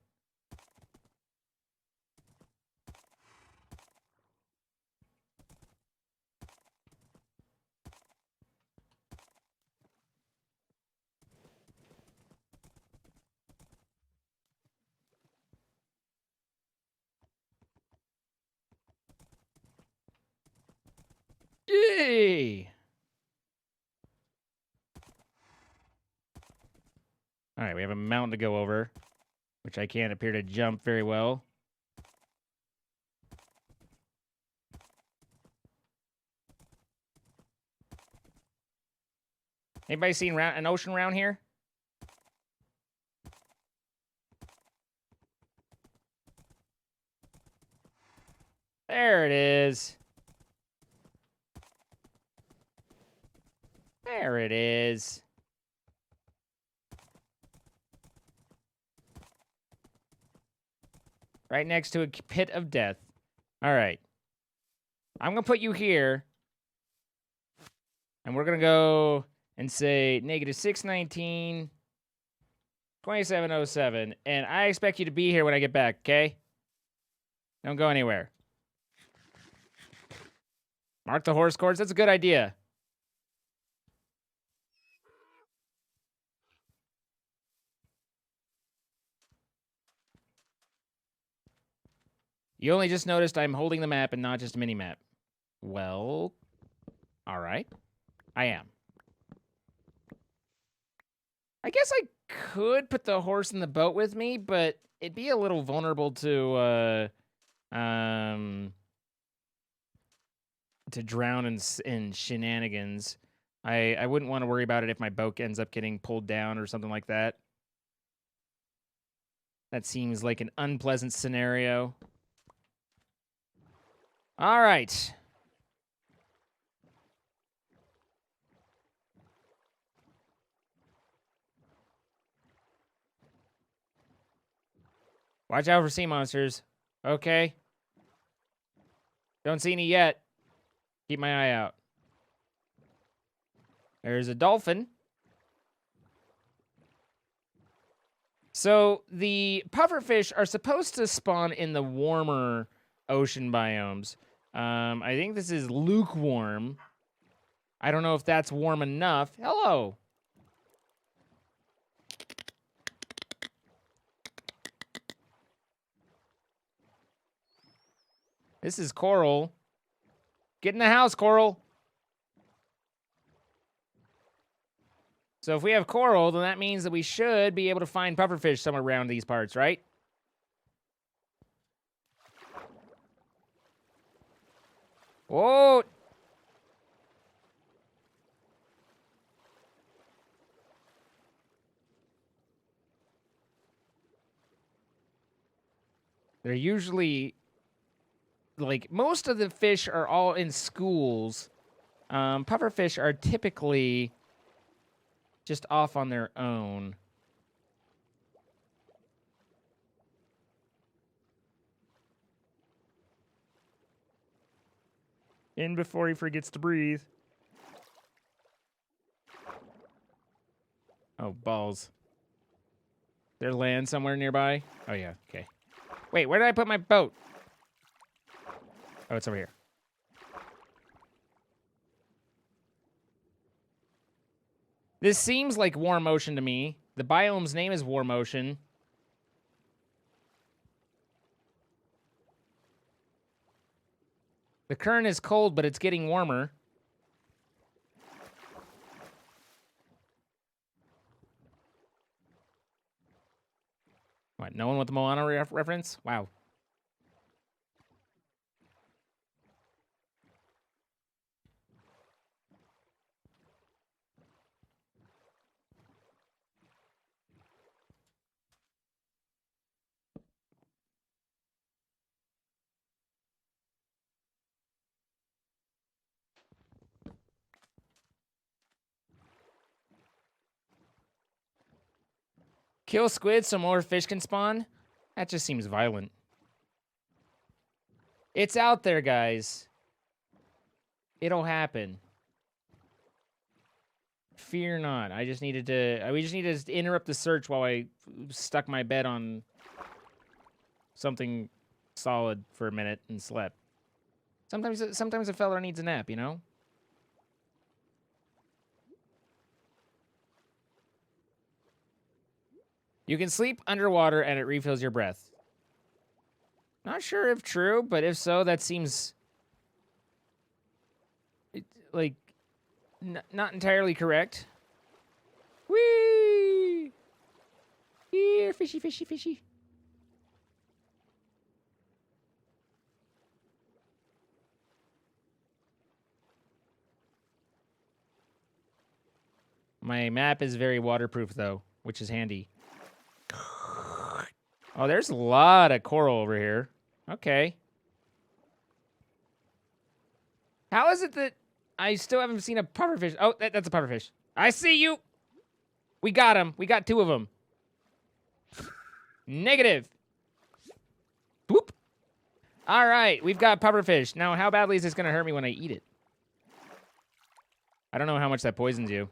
[SPEAKER 1] Yay! All right, we have a mountain to go over, which I can't appear to jump very well. Anybody seen an ocean around here? There it is. There it is. Right next to a pit of death. All right. I'm going to put you here. And we're going to go and say negative 619, 2707. And I expect you to be here when I get back, okay? Don't go anywhere. Mark the horse course. That's a good idea. You only just noticed I'm holding the map and not just a mini-map. Well, all right. I am. I guess I could put the horse in the boat with me, but it'd be a little vulnerable to drown in shenanigans. I wouldn't want to worry about it if my boat ends up getting pulled down or something like that. That seems like an unpleasant scenario. All right. Watch out for sea monsters. Okay. Don't see any yet. Keep my eye out. There's a dolphin. So the pufferfish are supposed to spawn in the warmer ocean biomes. I think this is lukewarm. I don't know if that's warm enough. Hello. This is Coral. Get in the house, Coral. So if we have Coral, then that means that we should be able to find pufferfish somewhere around these parts, right? Whoa! They're usually, like, most of the fish are all in schools. Pufferfish are typically just off on their own. In before he forgets to breathe. Oh, balls. There land somewhere nearby? Oh, yeah, okay. Wait, where did I put my boat? Oh, it's over here. This seems like warm ocean to me. The biome's name is warm ocean. The current is cold, but it's getting warmer. What, no one with the Moana reference? Wow. Kill squid so more fish can spawn? That just seems violent. It's out there, guys. It'll happen. Fear not. We just needed to interrupt the search while I stuck my bed on something solid for a minute and slept. Sometimes a fella needs a nap, you know? You can sleep underwater and it refills your breath. Not sure if true, but if so, that seems like not entirely correct. Whee! Here, fishy, fishy, fishy. My map is very waterproof, though, which is handy. Oh, there's a lot of coral over here. Okay. How is it that I still haven't seen a pufferfish? Oh, that's a pufferfish. I see you. We got him. We got 2 of them. Negative. Boop. All right, we've got pufferfish. Now, how badly is this going to hurt me when I eat it? I don't know how much that poisons you.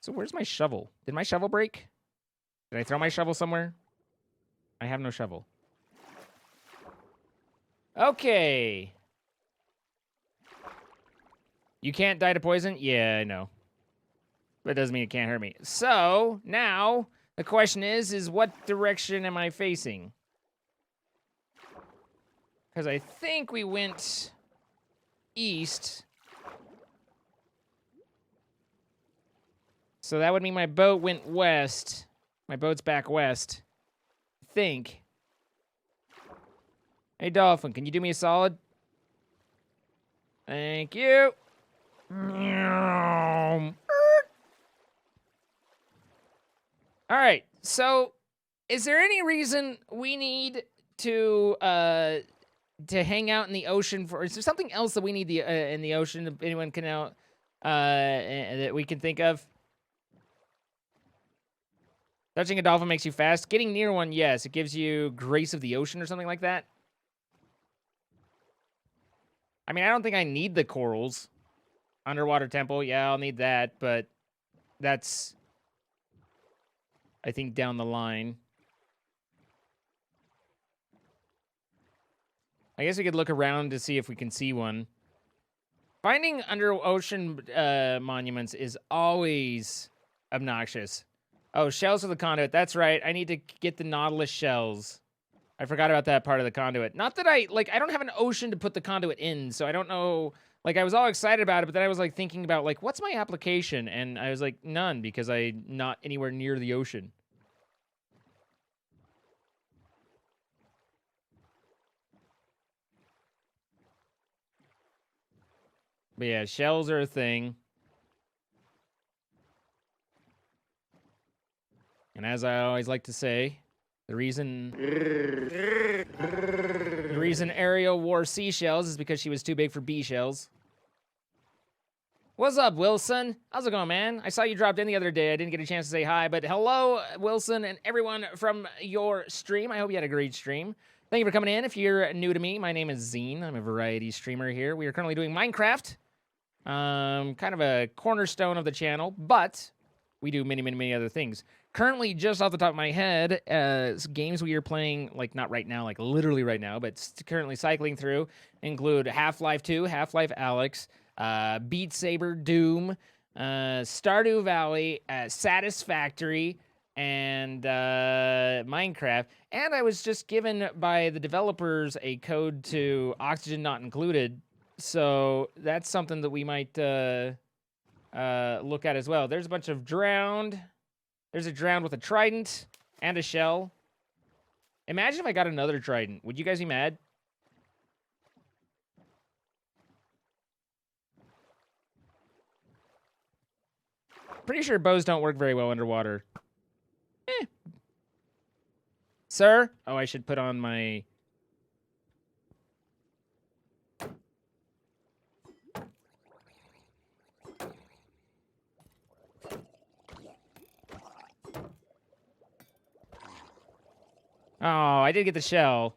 [SPEAKER 1] So where's my shovel? Did my shovel break? Did I throw my shovel somewhere? I have no shovel. Okay. You can't die to poison? Yeah, I know. That doesn't mean it can't hurt me. So, now, the question is what direction am I facing? Because I think we went east. So that would mean my boat went west. My boat's back west. I think. Hey, Dolphin, can you do me a solid? Thank you. All right, so is there any reason we need to hang out in the ocean for? Is there something else that we need in the ocean? If anyone can out that we can think of? Touching a dolphin makes you fast. Getting near one, yes, it gives you grace of the ocean or something like that. I mean, I don't think I need the corals. Underwater temple, yeah, I'll need that, but that's, I think, down the line. I guess we could look around to see if we can see one. Finding under ocean monuments is always obnoxious. Oh, shells for the conduit. That's right. I need to get the Nautilus shells. I forgot about that part of the conduit. Not that I don't have an ocean to put the conduit in, so I don't know. Like, I was all excited about it, but then I was, like, thinking about, like, what's my application? And I was like, none, because I'm not anywhere near the ocean. But yeah, shells are a thing. And as I always like to say, the reason Ariel wore seashells is because she was too big for bee shells. What's up, Wilson? How's it going, man? I saw you dropped in the other day. I didn't get a chance to say hi, but hello, Wilson, and everyone from your stream. I hope you had a great stream. Thank you for coming in. If you're new to me, my name is Zine. I'm a variety streamer here. We are currently doing Minecraft. Kind of a cornerstone of the channel, but we do many, many, many other things. Currently, just off the top of my head, games we are playing, like not right now, like literally right now, but currently cycling through, include Half-Life 2, Half-Life Alyx, Beat Saber, Doom, Stardew Valley, Satisfactory, and Minecraft. And I was just given by the developers a code to Oxygen Not Included, so that's something that we might look at as well. There's a bunch of drowned. There's a drowned with a trident and a shell. Imagine if I got another trident. Would you guys be mad? Pretty sure bows don't work very well underwater. Sir? Oh, I should put on my... Oh, I did get the shell,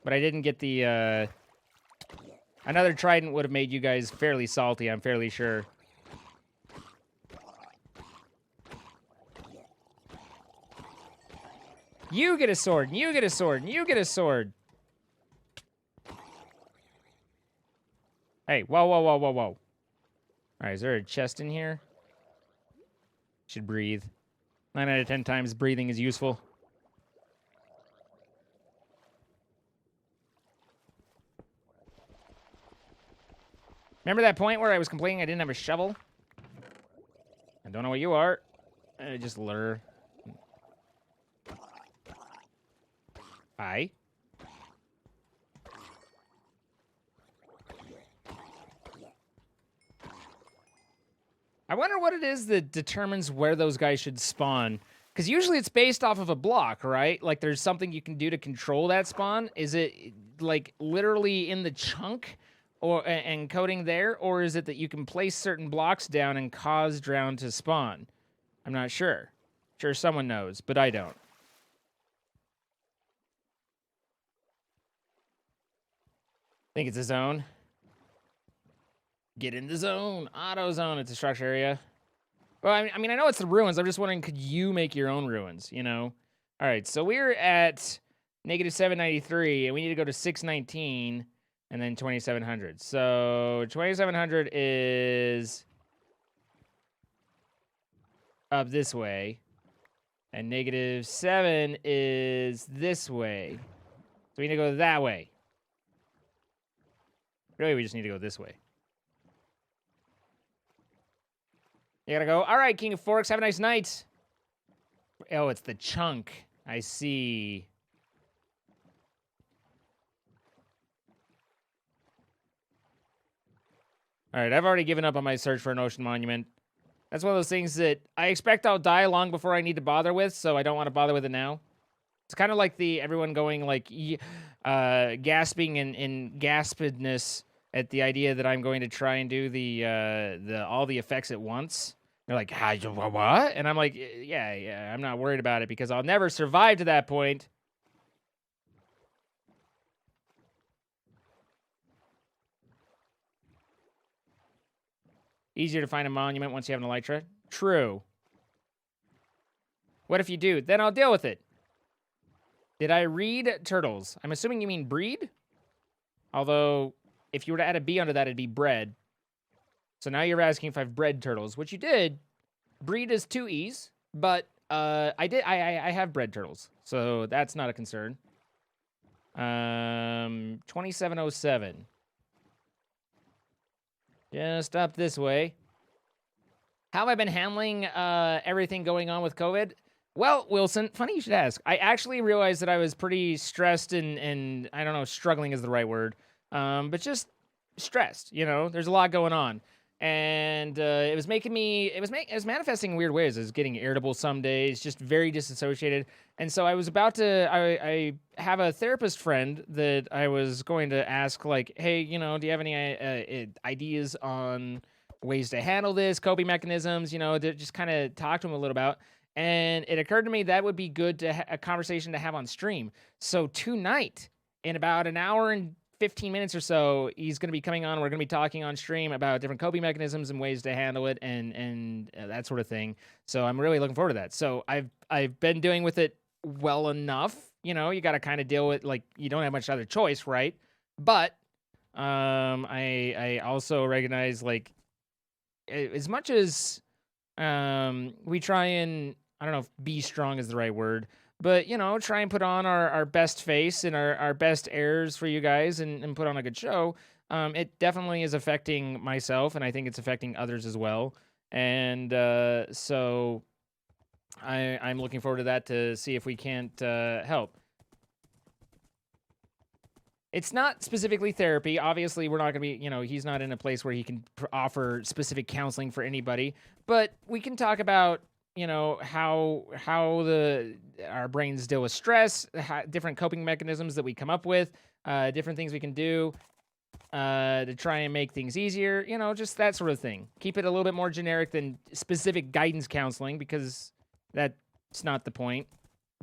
[SPEAKER 1] but I didn't get the, Another trident would have made you guys fairly salty, I'm fairly sure. You get a sword, and you get a sword, and you get a sword. Hey, whoa, whoa, whoa, whoa, whoa. All right, is there a chest in here? Should breathe. 9 out of 10 times breathing is useful. Remember that point where I was complaining I didn't have a shovel? I don't know what you are. Just lure. Hi. I wonder what it is that determines where those guys should spawn. Because usually it's based off of a block, right? Like there's something you can do to control that spawn. Is it like literally in the chunk or and coding there? Or is it that you can place certain blocks down and cause drown to spawn? I'm not sure. Sure someone knows, but I don't. Think it's a zone. Get in the zone. Auto zone. It's a structure area. Well, I mean, I know it's the ruins. I'm just wondering, could you make your own ruins, you know? All right, so we're at negative 793, and we need to go to 619, and then 2700. So 2700 is up this way, and negative 7 is this way. So we need to go that way. Really, we just need to go this way. You gotta go. All right, King of Forks, have a nice night. Oh, it's the chunk. I see. All right, I've already given up on my search for an ocean monument. That's one of those things that I expect I'll die long before I need to bother with, so I don't want to bother with it now. It's kind of like everyone going like gasping and gaspedness at the idea that I'm going to try and do all the effects at once. They're like, what? And I'm like, yeah, I'm not worried about it because I'll never survive to that point. Easier to find a monument once you have an elytra. True. What if you do? Then I'll deal with it. Did I read turtles? I'm assuming you mean breed? Although, if you were to add a B onto that, it'd be bred. So now you're asking if I've bred turtles, which you did. Breed is 2 E's, but I have bred turtles, so that's not a concern. 2707. Just up this way. How have I been handling everything going on with COVID? Well, Wilson, funny you should ask. I actually realized that I was pretty stressed and I don't know, struggling is the right word, but just stressed, you know? There's a lot going on. And it was making me, it was manifesting in weird ways. I was getting irritable some days, just very disassociated. And so I was about to, I have a therapist friend that I was going to ask, like, hey, you know, do you have any ideas on ways to handle this, coping mechanisms, you know, to just kind of talk to him a little about. And it occurred to me that would be good to a conversation to have on stream. So tonight, in about an hour and 15 minutes or so, he's going to be coming on. We're going to be talking on stream about different coping mechanisms and ways to handle it and that sort of thing. So I'm really looking forward to that. So I've been doing with it well enough. You know, you got to kind of deal with, like, you don't have much other choice, right? But I also recognize, like, as much as we try and, I don't know if be strong is the right word, but, you know, try and put on our best face and our best airs for you guys and put on a good show. It definitely is affecting myself, and I think it's affecting others as well. And so I'm looking forward to that to see if we can't help. It's not specifically therapy. Obviously, we're not going to be, you know, he's not in a place where he can offer specific counseling for anybody. But we can talk about, you know, how our brains deal with stress, different coping mechanisms that we come up with, different things we can do to try and make things easier, you know, just that sort of thing. Keep it a little bit more generic than specific guidance counseling, because that's not the point.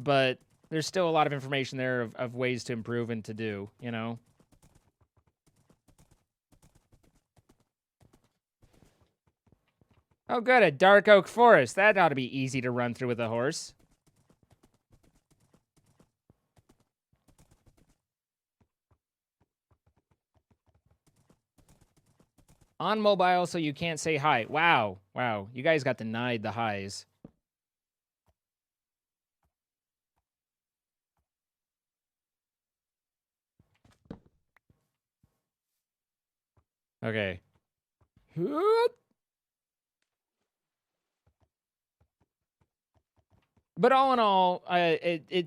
[SPEAKER 1] But there's still a lot of information there of ways to improve and to do, you know. Oh, good, a dark oak forest. That ought to be easy to run through with a horse. On mobile, so you can't say hi. Wow, wow. You guys got denied the highs. Okay. But all in all,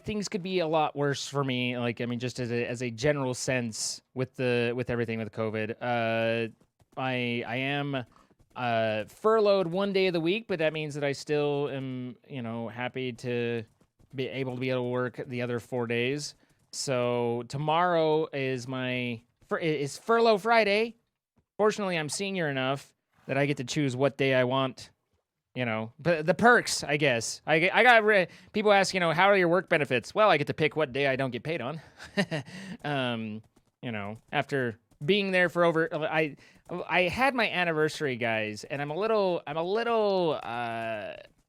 [SPEAKER 1] things could be a lot worse for me. Like, I mean, just as a general sense with everything with COVID. I am furloughed 1 day of the week, but that means that I still am, happy to be able to work the other 4 days. So tomorrow is is Furlough Friday. Fortunately, I'm senior enough that I get to choose what day I want. But the perks, I guess. I got people ask, how are your work benefits? Well, I get to pick what day I don't get paid on. After being there for I had my anniversary, guys, and I'm a little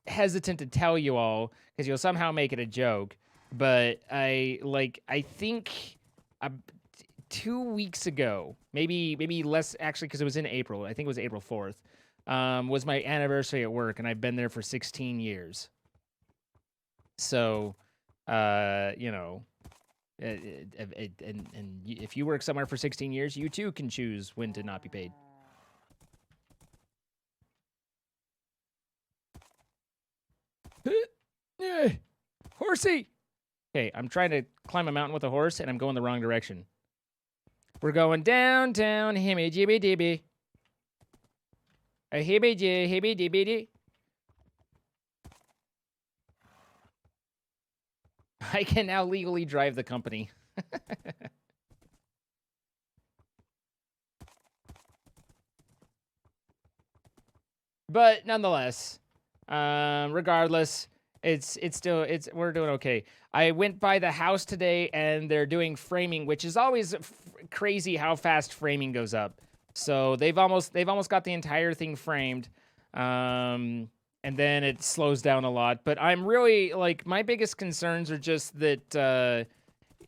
[SPEAKER 1] hesitant to tell you all because you'll somehow make it a joke. But I think 2 weeks ago, maybe less actually, because it was in April. I think it was April 4th. Was my anniversary at work, and I've been there for 16 years. So, and if you work somewhere for 16 years, you too can choose when to not be paid. Horsey! Okay, I'm trying to climb a mountain with a horse, and I'm going the wrong direction. We're going downtown, himmy jibby dibby. A hibby hibby dibby dee. I can now legally drive the company. But nonetheless, regardless, we're doing okay. I went by the house today, and they're doing framing, which is always crazy how fast framing goes up. So they've almost got the entire thing framed, and then it slows down a lot. But I'm really my biggest concerns are just that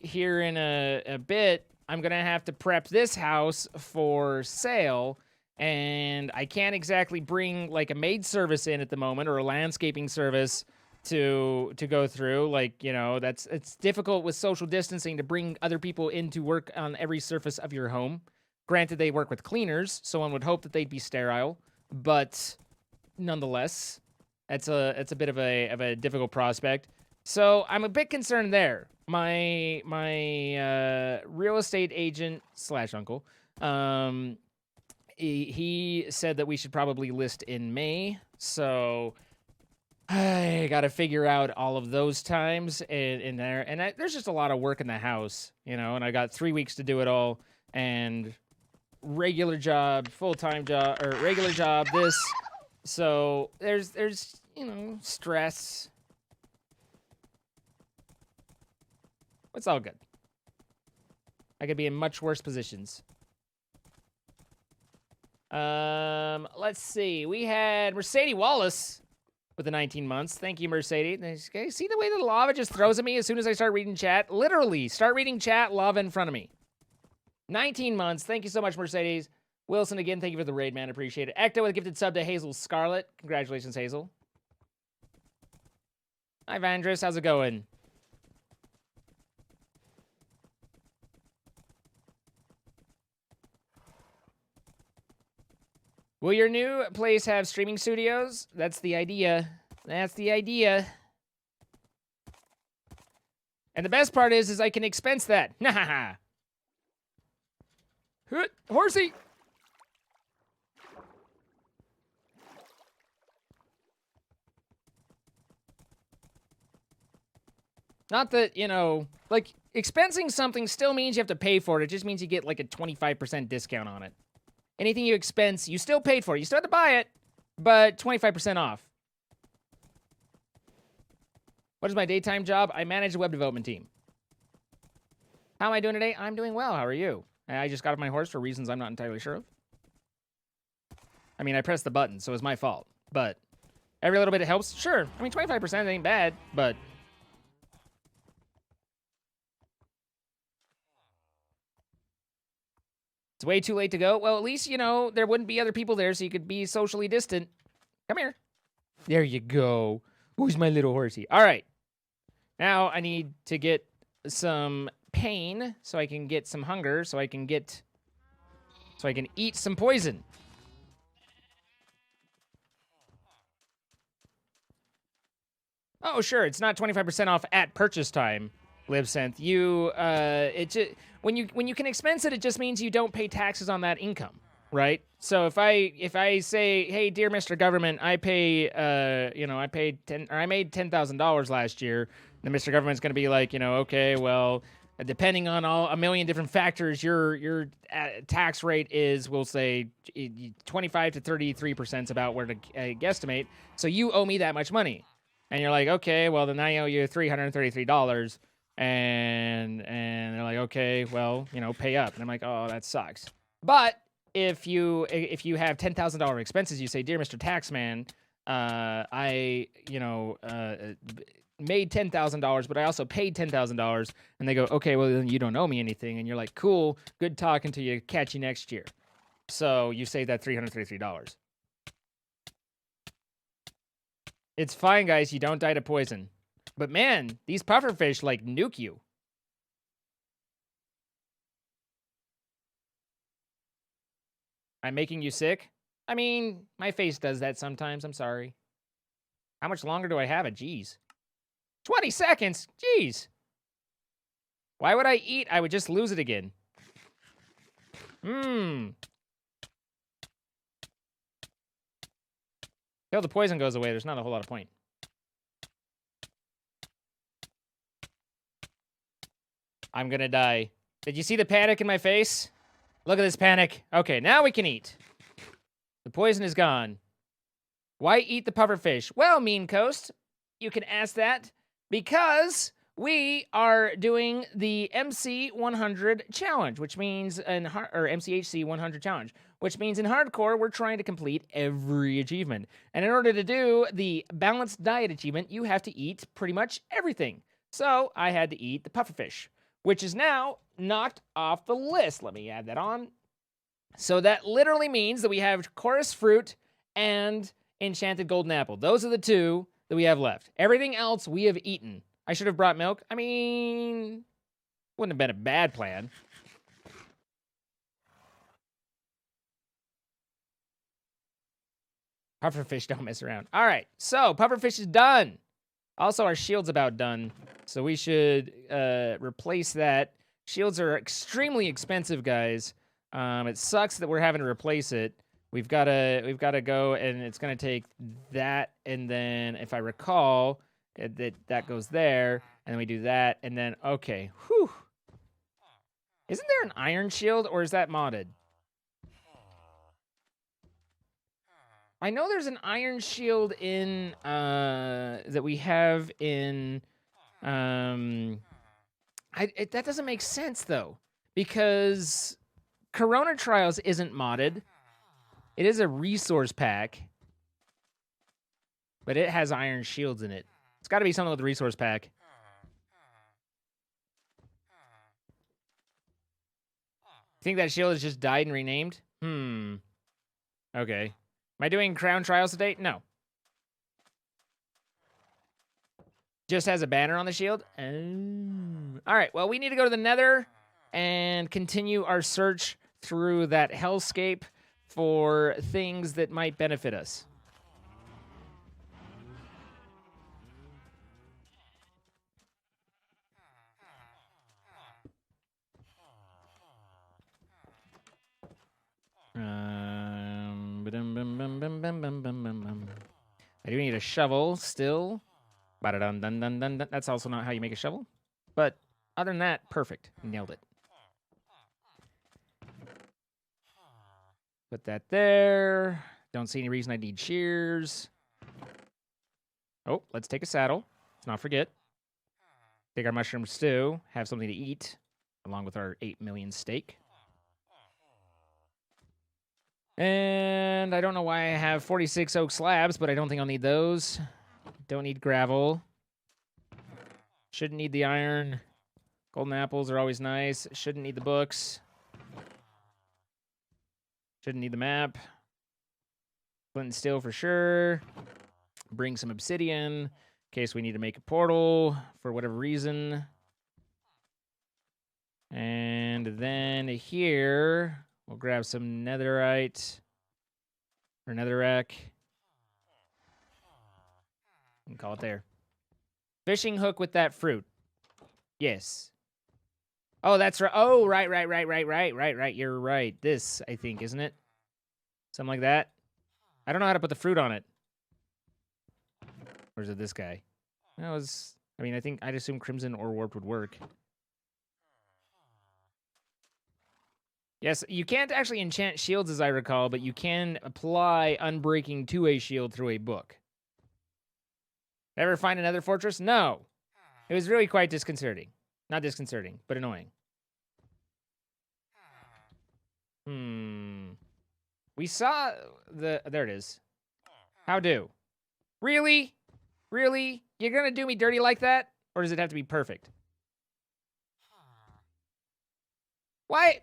[SPEAKER 1] here in a bit I'm gonna have to prep this house for sale, and I can't exactly bring a maid service in at the moment or a landscaping service to go through. It's difficult with social distancing to bring other people in to work on every surface of your home. Granted, they work with cleaners, so one would hope that they'd be sterile, but nonetheless, it's a bit of a difficult prospect. So I'm a bit concerned there. My real estate agent / uncle, he said that we should probably list in May. So I got to figure out all of those times in there, and there's just a lot of work in the house, and I got 3 weeks to do it all, and regular job, full-time job, or regular job, this. So there's stress. It's all good. I could be in much worse positions. Let's see. We had Mercedes Wallace with the 19 months. Thank you, Mercedes. Okay, see the way the lava just throws at me as soon as I start reading chat? Literally, start reading chat, lava in front of me. 19 months. Thank you so much, Mercedes. Wilson, again, thank you for the raid, man. Appreciate it. Ecto with a gifted sub to Hazel Scarlet. Congratulations, Hazel. Hi, Vandris. How's it going? Will your new place have streaming studios? That's the idea. That's the idea. And the best part is I can expense that. Nah. Horsey! Not that, expensing something still means you have to pay for it. It just means you get a 25% discount on it. Anything you expense, you still paid for it. You still have to buy it, but 25% off. What is my daytime job? I manage a web development team. How am I doing today? I'm doing well. How are you? I just got off my horse for reasons I'm not entirely sure of. I mean, I pressed the button, so it was my fault. But every little bit it helps. Sure. I mean, 25% ain't bad, but... It's way too late to go. Well, at least, there wouldn't be other people there, so you could be socially distant. Come here. There you go. Who's my little horsey? All right. Now I need to get some pain so I can get some hunger, so I can eat some poison. Oh, sure. It's not 25% off at purchase time, LibSynth. When you can expense it, it just means you don't pay taxes on that income, right? So if I say, hey, dear Mr. Government, I pay I made $10,000 last year, then Mr. Government's going to be like, okay, well, depending on a million different factors, your tax rate is, we'll say, 25 to 33% is about where to guesstimate. So you owe me that much money, and you're like, okay, well then I owe you $333, and they're like, okay, well, pay up, and I'm like, oh, that sucks. But if you have $10,000 expenses, you say, dear Mr. Taxman, I made $10,000, but I also paid $10,000, and they go, okay, well then you don't owe me anything, and you're like, cool, good talking to you, catch you next year. So you save that $333. It's fine, guys, you don't die to poison. But man, these pufferfish like nuke you. I'm making you sick? I mean, my face does that sometimes, I'm sorry. How much longer do I have it? Jeez. 20 seconds? Jeez. Why would I eat? I would just lose it again. Till the poison goes away, there's not a whole lot of point. I'm gonna die. Did you see the panic in my face? Look at this panic. Okay, now we can eat. The poison is gone. Why eat the pufferfish? Well, Mean Coast, you can ask that because we are doing the MC100 challenge, which means or MCHC100 challenge, which means in hardcore we're trying to complete every achievement. And in order to do the balanced diet achievement, you have to eat pretty much everything. So I had to eat the pufferfish, which is now knocked off the list. Let me add that on. So that literally means that we have chorus fruit and enchanted golden apple. Those are the two that we have left. Everything else we have eaten. I should have brought milk. I mean, wouldn't have been a bad plan. Pufferfish don't mess around. All right, so pufferfish is done. Also, our shield's about done, so we should replace that. Shields are extremely expensive, guys. It sucks that we're having to replace it. We've got to go, and it's gonna take that, and then if I recall, that goes there, and then we do that, and then okay, whew. Isn't there an iron shield, or is that modded? I know there's an iron shield in that we have in that doesn't make sense though, because Corona Trials isn't modded. It is a resource pack, but it has iron shields in it. It's got to be something with the resource pack. Think that shield has just died and renamed? Okay. Am I doing Crown Trials today? No. Just has a banner on the shield? All right, well, we need to go to the Nether and continue our search through that hellscape for things that might benefit us. I do need a shovel still. That's also not how you make a shovel. But other than that, perfect. Nailed it. Put that there. Don't see any reason I need shears. Oh, let's take a saddle. Let's not forget. Take our mushroom stew. Have something to eat, along with our 8 million steak. And I don't know why I have 46 oak slabs, but I don't think I'll need those. Don't need gravel. Shouldn't need the iron. Golden apples are always nice. Shouldn't need the books. Shouldn't need the map. Flint and steel for sure. Bring some obsidian in case we need to make a portal for whatever reason. And then here, we'll grab some netherite or netherrack and call it there. Fishing hook with that fruit. Yes. Oh, that's right. Oh, right. You're right. This, I think, isn't it? Something like that. I don't know how to put the fruit on it. Or is it this guy? That was... I mean, I'd assume Crimson or Warped would work. Yes, you can't actually enchant shields, as I recall, but you can apply Unbreaking to a shield through a book. Ever find another fortress? No. It was really quite disconcerting. Not disconcerting, but annoying. We saw the... There it is. How do? Really? Really? You're gonna do me dirty like that? Or does it have to be perfect? Why?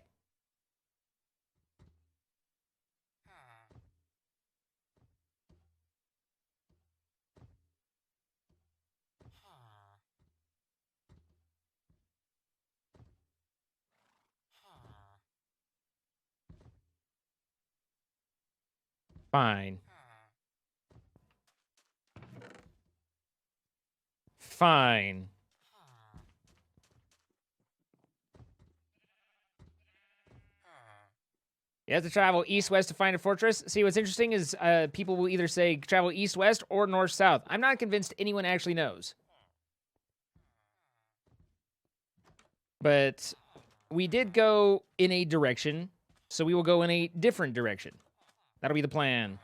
[SPEAKER 1] Fine. Fine. You have to travel east-west to find a fortress. See, what's interesting is people will either say travel east-west or north-south. I'm not convinced anyone actually knows. But we did go in a direction, so we will go in a different direction. That'll be the plan.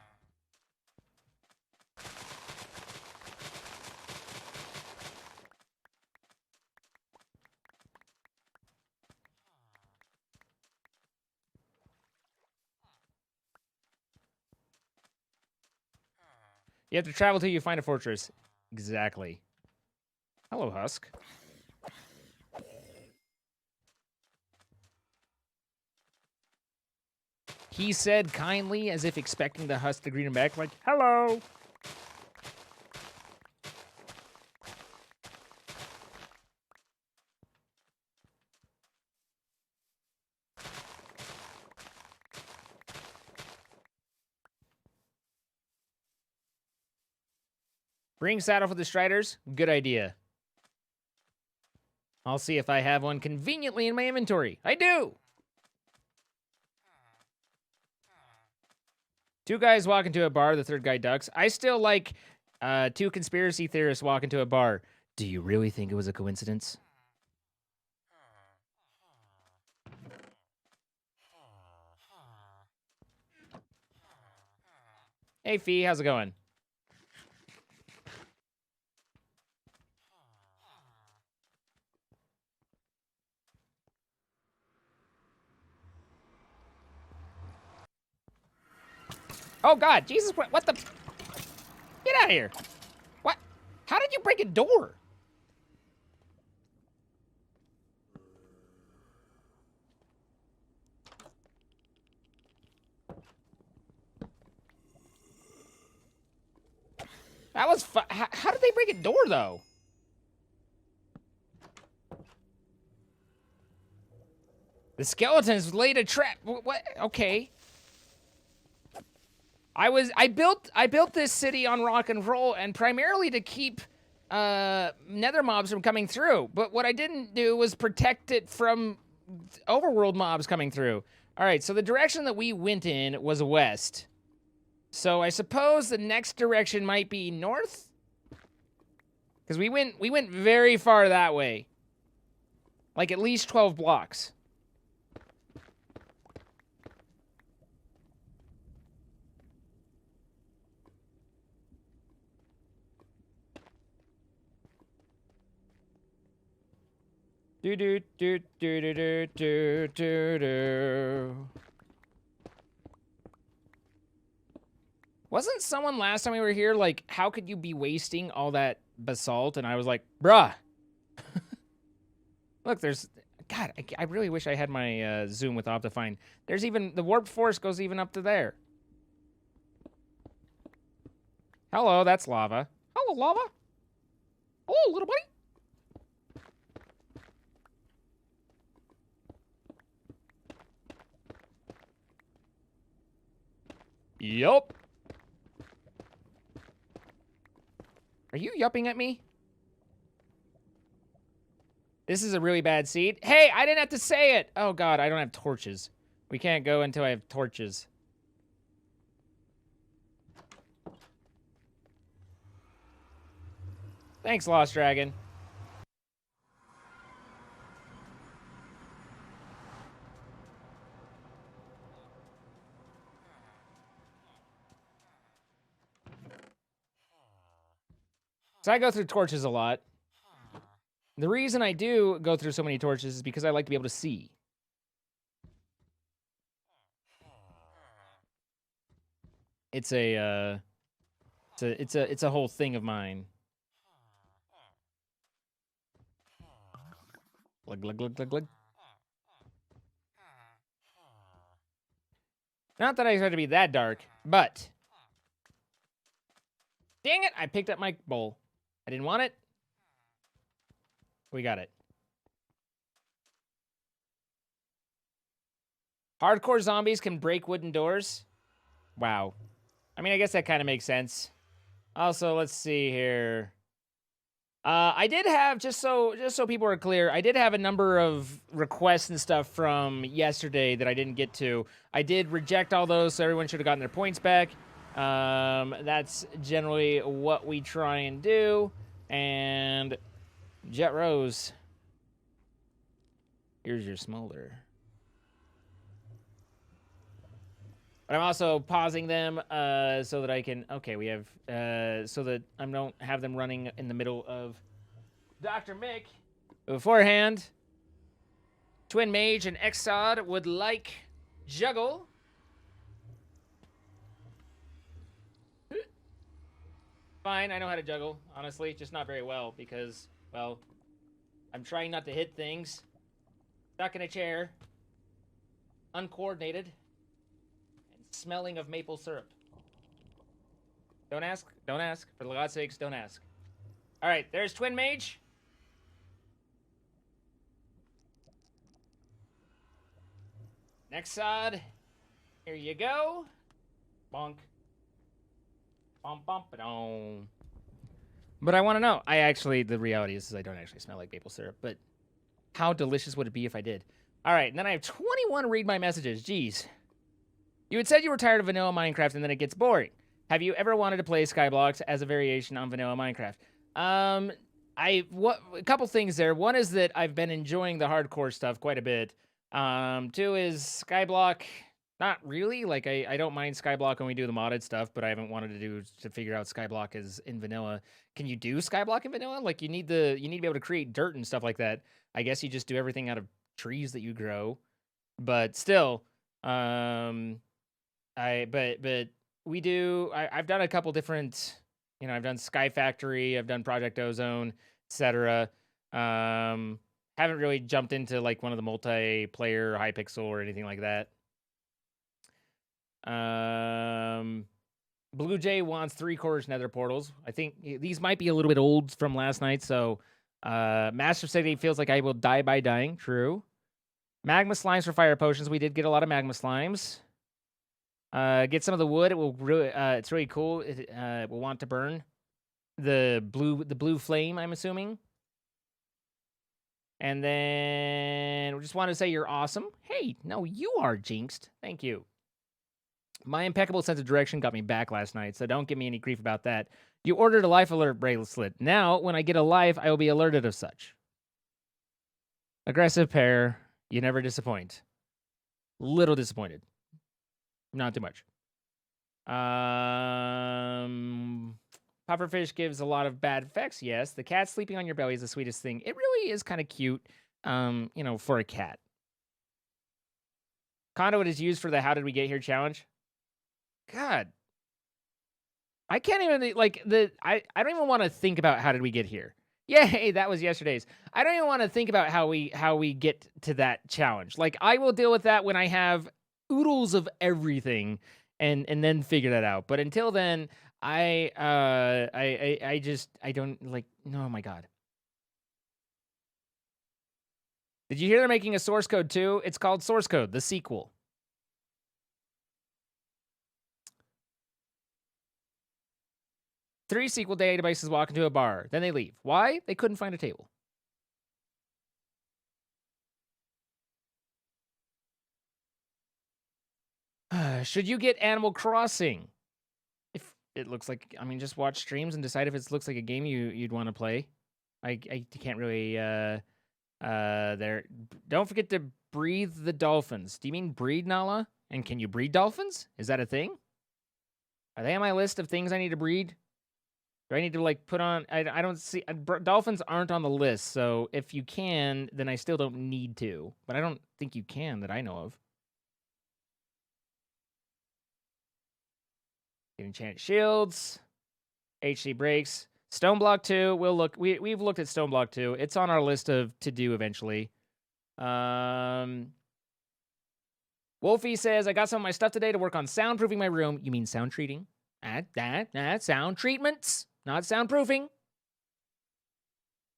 [SPEAKER 1] You have to travel till you find a fortress. Exactly. Hello, Husk. He said kindly, as if expecting the Husk to greet him back, like, hello. Bring saddle for the Striders. Good idea. I'll see if I have one conveniently in my inventory. I do! Two guys walk into a bar, the third guy ducks. I still like two conspiracy theorists walk into a bar. Do you really think it was a coincidence? Hey, Fee, how's it going? Oh, God, Jesus, what the? Get out of here. What? How did you break a door? That was how did they break a door, though? The skeletons laid a trap. What? Okay. I built this city on rock and roll, and primarily to keep nether mobs from coming through. But what I didn't do was protect it from overworld mobs coming through. All right, so the direction that we went in was west. So I suppose the next direction might be north? Because we went very far that way. Like at least 12 blocks. Do do do do do do do do do. Wasn't someone last time we were here like, how could you be wasting all that basalt? And I was like, bruh. Look, there's... God, I really wish I had my zoom with Optifine. There's even... The warp force goes even up to there. Hello, that's lava. Hello, lava. Hello, little buddy. Yup. Are you yupping at me? This is a really bad seed. Hey, I didn't have to say it. Oh, God, I don't have torches. We can't go until I have torches. Thanks, Lost Dragon. So I go through torches a lot. The reason I do go through so many torches is because I like to be able to see. It's a it's a whole thing of mine. Glug glug glug glug glug. Not that I expect to be that dark, but dang it! I picked up my bowl. I didn't want it. We got it. Hardcore zombies can break wooden doors. Wow. I mean, I guess that kind of makes sense. Also, let's see here. I did have, just so people are clear, I did have a number of requests and stuff from yesterday that I didn't get to. I did reject all those, so everyone should have gotten their points back. That's generally what we try and do. And Jet Rose, here's your smolder. But I'm also pausing them so that I can. Okay, we have so that I don't have them running in the middle of Dr. Mick. Beforehand, Twin Mage and Exod would like juggle. Fine, I know how to juggle. Honestly, just not very well because, well, I'm trying not to hit things. Stuck in a chair, uncoordinated. Smelling of maple syrup. Don't ask. Don't ask. For the God's sakes, don't ask. All right, there's Twin Mage. Next side. Here you go. Bonk. Bump, bump, ba-dong. But I want to know. The reality is I don't actually smell like maple syrup, but how delicious would it be if I did? All right, and then I have 21 read my messages. Jeez. You had said you were tired of vanilla Minecraft and then it gets boring. Have you ever wanted to play Skyblocks as a variation on vanilla Minecraft? A couple things there. One is that I've been enjoying the hardcore stuff quite a bit. Two is Skyblock, not really. Like I don't mind Skyblock when we do the modded stuff, but I haven't wanted to figure out Skyblock as in vanilla. Can you do Skyblock in vanilla? Like you need to be able to create dirt and stuff like that. I guess you just do everything out of trees that you grow, but still, I've done a couple different, I've done Sky Factory, I've done Project Ozone, etc. Haven't really jumped into like one of the multiplayer Hypixel or anything like that. Blue Jay wants 3/4 nether portals. I think these might be a little bit old from last night, so Master City feels like I will die by dying. True. Magma slimes for fire potions. We did get a lot of magma slimes. Get some of the wood. It will really, it's really cool. It will want to burn the blue flame, I'm assuming. And then we just want to say you're awesome. Hey, no, you are jinxed. Thank you. My impeccable sense of direction got me back last night, so don't give me any grief about that. You ordered a life alert bracelet. Now, when I get a life, I will be alerted of such. Aggressive pair. You never disappoint. Little disappointed. Not too much. Pufferfish gives a lot of bad effects. Yes, the cat sleeping on your belly is the sweetest thing. It really is kind of cute, for a cat. Conduit is used for the "How did we get here" challenge. God, I can't even I don't even want to think about how did we get here. Yay, that was yesterday's. I don't even want to think about how we get to that challenge. Like I will deal with that when I have oodles of everything and then figure that out. But until then, I don't like. Oh my god. Did you hear they're making a source code too? It's called Source Code, the sequel. Three SQL databases walk into a bar. Then they leave. Why? They couldn't find a table. Should you get Animal Crossing? it looks like, I mean, just watch streams and decide if it looks like a game you'd want to play. I can't really there. Don't forget to breathe the dolphins. Do you mean breed, Nala? And can you breed dolphins? Is that a thing? Are they on my list of things I need to breed? Do I need to like put on? I don't see dolphins aren't on the list. So if you can, then I still don't need to. But I don't think you can that I know of. Enchanted shields, HC brakes, stone block 2. We'll look. We've looked at stone block 2. It's on our list of to do eventually. Wolfie says I got some of my stuff today to work on soundproofing my room. You mean sound treating? Sound treatments, not soundproofing.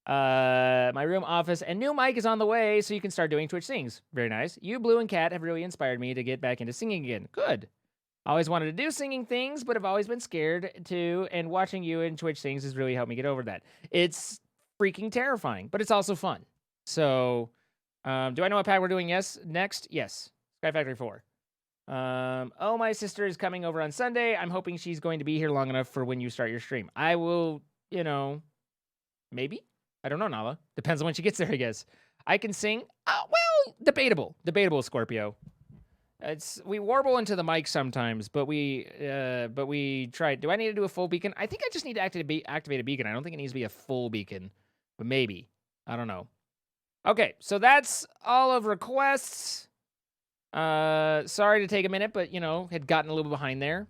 [SPEAKER 1] My room, office, and new mic is on the way, so you can start doing Twitch sings. Very nice. You, Blue, and Cat have really inspired me to get back into singing again. Good. Always wanted to do singing things, but have always been scared to, and watching you in Twitch sings has really helped me get over that. It's freaking terrifying, but it's also fun. So, do I know what pack we're doing? Next? Yes. Sky Factory 4. Oh, my sister is coming over on Sunday. I'm hoping she's going to be here long enough for when you start your stream. I will, maybe? I don't know, Nala. Depends on when she gets there, I guess. I can sing. Well, debatable. Debatable, Scorpio. We warble into the mic sometimes, but we tried. Do I need to do a full beacon? I think I just need to activate a beacon. I don't think it needs to be a full beacon, but maybe. I don't know. Okay, so that's all of requests. Sorry to take a minute, but had gotten a little bit behind there.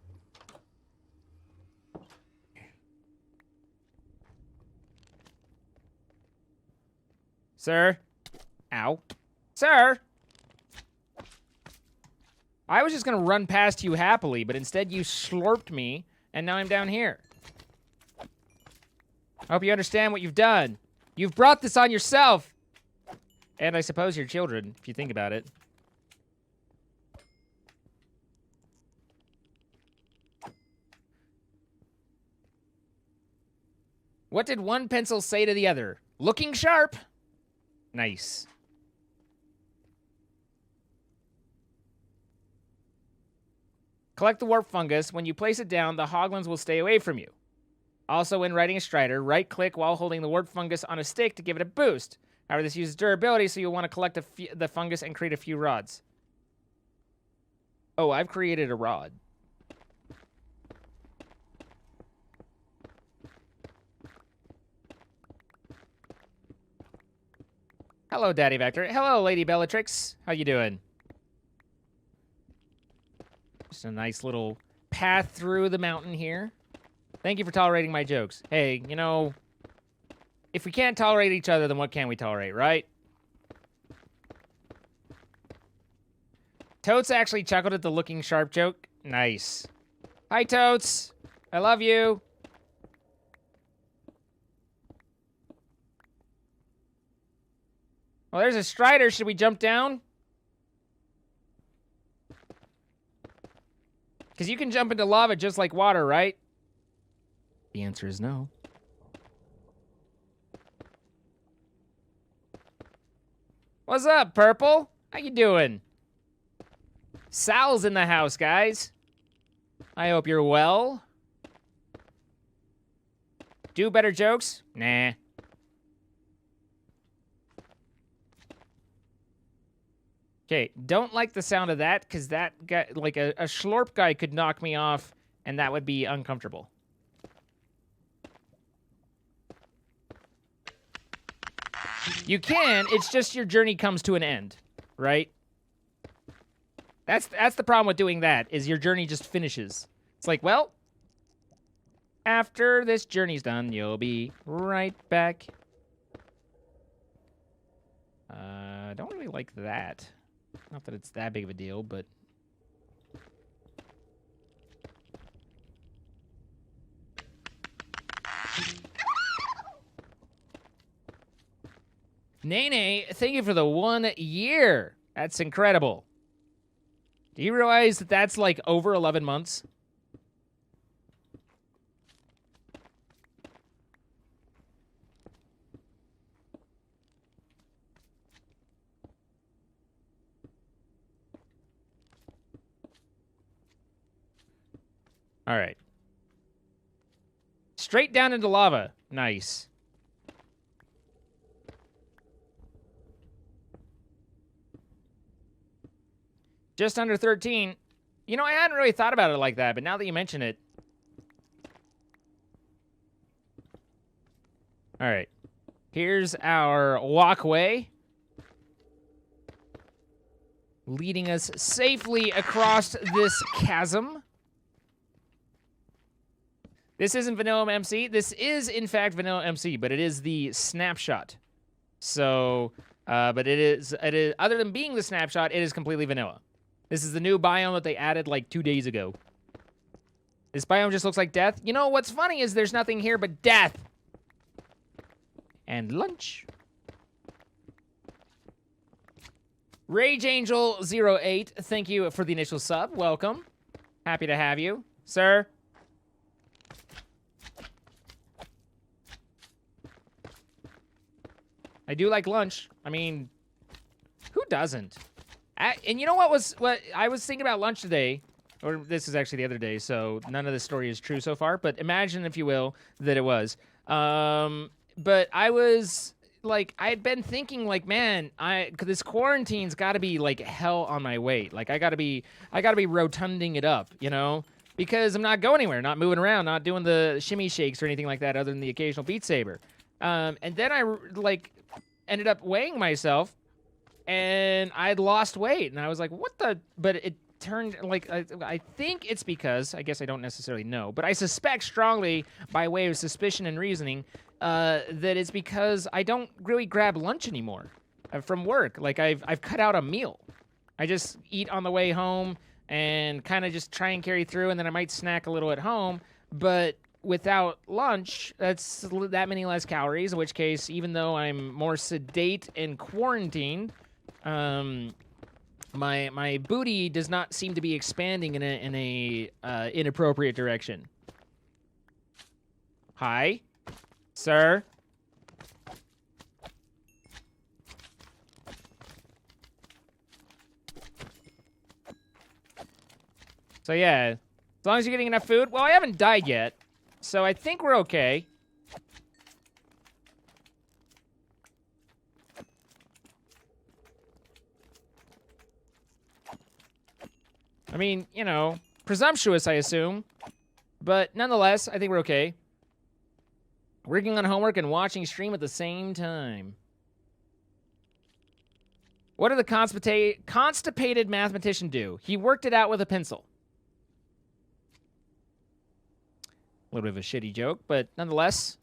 [SPEAKER 1] Sir? Ow. Sir? I was just going to run past you happily, but instead you slurped me, and now I'm down here. I hope you understand what you've done. You've brought this on yourself. And I suppose your children, if you think about it. What did one pencil say to the other? Looking sharp. Nice. Collect the warp fungus. When you place it down, the hoglins will stay away from you. Also, when riding a strider, right-click while holding the warp fungus on a stick to give it a boost. However, this uses durability, so you'll want to collect the fungus and create a few rods. Oh, I've created a rod. Hello, Daddy Vector. Hello, Lady Bellatrix. How you doing? Just a nice little path through the mountain here. Thank you for tolerating my jokes. Hey, if we can't tolerate each other, then what can we tolerate, right? Totes actually chuckled at the looking sharp joke. Nice. Hi, Totes. I love you. Well, there's a strider. Should we jump down? Because you can jump into lava just like water, right? The answer is no. What's up, Purple? How you doing? Sal's in the house, guys. I hope you're well. Do better jokes? Nah. Okay, don't like the sound of that, because that guy, like a slurp guy could knock me off, and that would be uncomfortable. You can, it's just your journey comes to an end, right? That's the problem with doing that, is your journey just finishes. It's like, well, after this journey's done, you'll be right back. I don't really like that. Not that it's that big of a deal, but... Nene, thank you for the 1 year. That's incredible. Do you realize that that's like over 11 months? All right. Straight down into lava. Nice. Just under 13. You know, I hadn't really thought about it like that, but now that you mention it. All right. Here's our walkway, leading us safely across this chasm. This isn't Vanilla MC. This is, in fact, Vanilla MC, but it is the snapshot. So, but it is, other than being the snapshot, it is completely vanilla. This is the new biome that they added like 2 days ago. This biome just looks like death. You know, what's funny is there's nothing here but death. And lunch. Rage Angel 08, thank you for the initial sub. Welcome. Happy to have you, sir. I do like lunch. I mean, who doesn't? And you know what I was thinking about lunch today, or this is actually the other day, so none of this story is true so far, but imagine, if you will, that it was. But I was, like, I had been thinking, like, man, this quarantine's got to be, like, hell on my weight. Like, I got to be rotunding it up, you know? Because I'm not going anywhere, not moving around, not doing the shimmy shakes or anything like that other than the occasional Beat Saber. And then I, like, ended up weighing myself, and I'd lost weight, and I was like, what the? But it turned, like, I think it's because, I guess I don't necessarily know, but I suspect strongly, by way of suspicion and reasoning, that it's because I don't really grab lunch anymore from work. Like, I've cut out a meal. I just eat on the way home and kind of just try and carry through, and then I might snack a little at home, but without lunch, that's that many less calories, in which case, even though I'm more sedate and quarantined, my booty does not seem to be expanding in a inappropriate direction. Hi, sir. So yeah, as long as you're getting enough food. Well, I haven't died yet, so I think we're okay. I mean, you know, presumptuous, I assume. But nonetheless, I think we're okay. Working on homework and watching stream at the same time. What did the constipated mathematician do? He worked it out with a pencil. A little bit of a shitty joke, but nonetheless.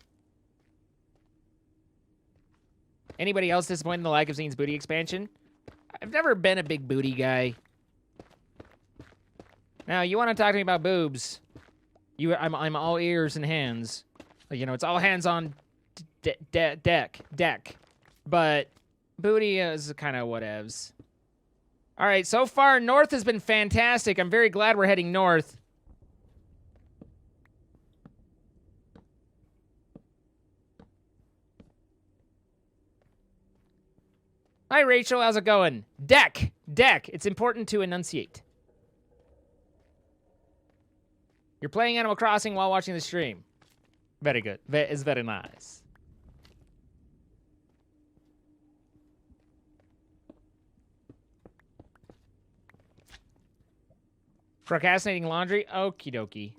[SPEAKER 1] Anybody else disappointed in the lack of Zane's booty expansion? I've never been a big booty guy. Now, you want to talk to me about boobs? I'm all ears and hands. You know, it's all hands on deck. But booty is kind of whatevs. All right, so far, north has been fantastic. I'm very glad we're heading north. Hi, Rachel. How's it going? Deck. It's important to enunciate. You're playing Animal Crossing while watching the stream. Very good. It's very nice. Procrastinating laundry? Okie dokie.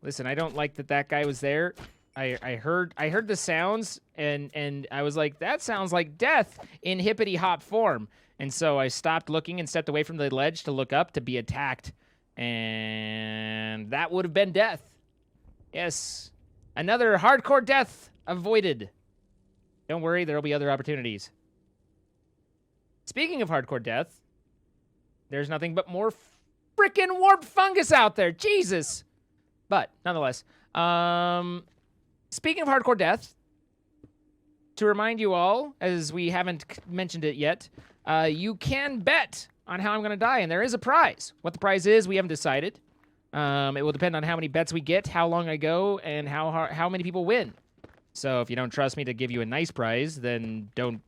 [SPEAKER 1] Listen, I don't like that guy was there. I heard the sounds, and I was like, that sounds like death in hippity hop form. And so I stopped looking and stepped away from the ledge to look up to be attacked. And that would have been death. Yes. Another hardcore death avoided. Don't worry, there'll be other opportunities. Speaking of hardcore death, there's nothing but more frickin' warp fungus out there. Jesus. But, nonetheless, speaking of hardcore death, to remind you all, as we haven't mentioned it yet, you can bet on how I'm going to die, and there is a prize. What the prize is, we haven't decided. It will depend on how many bets we get, how long I go, and how many people win. So if you don't trust me to give you a nice prize, then don't,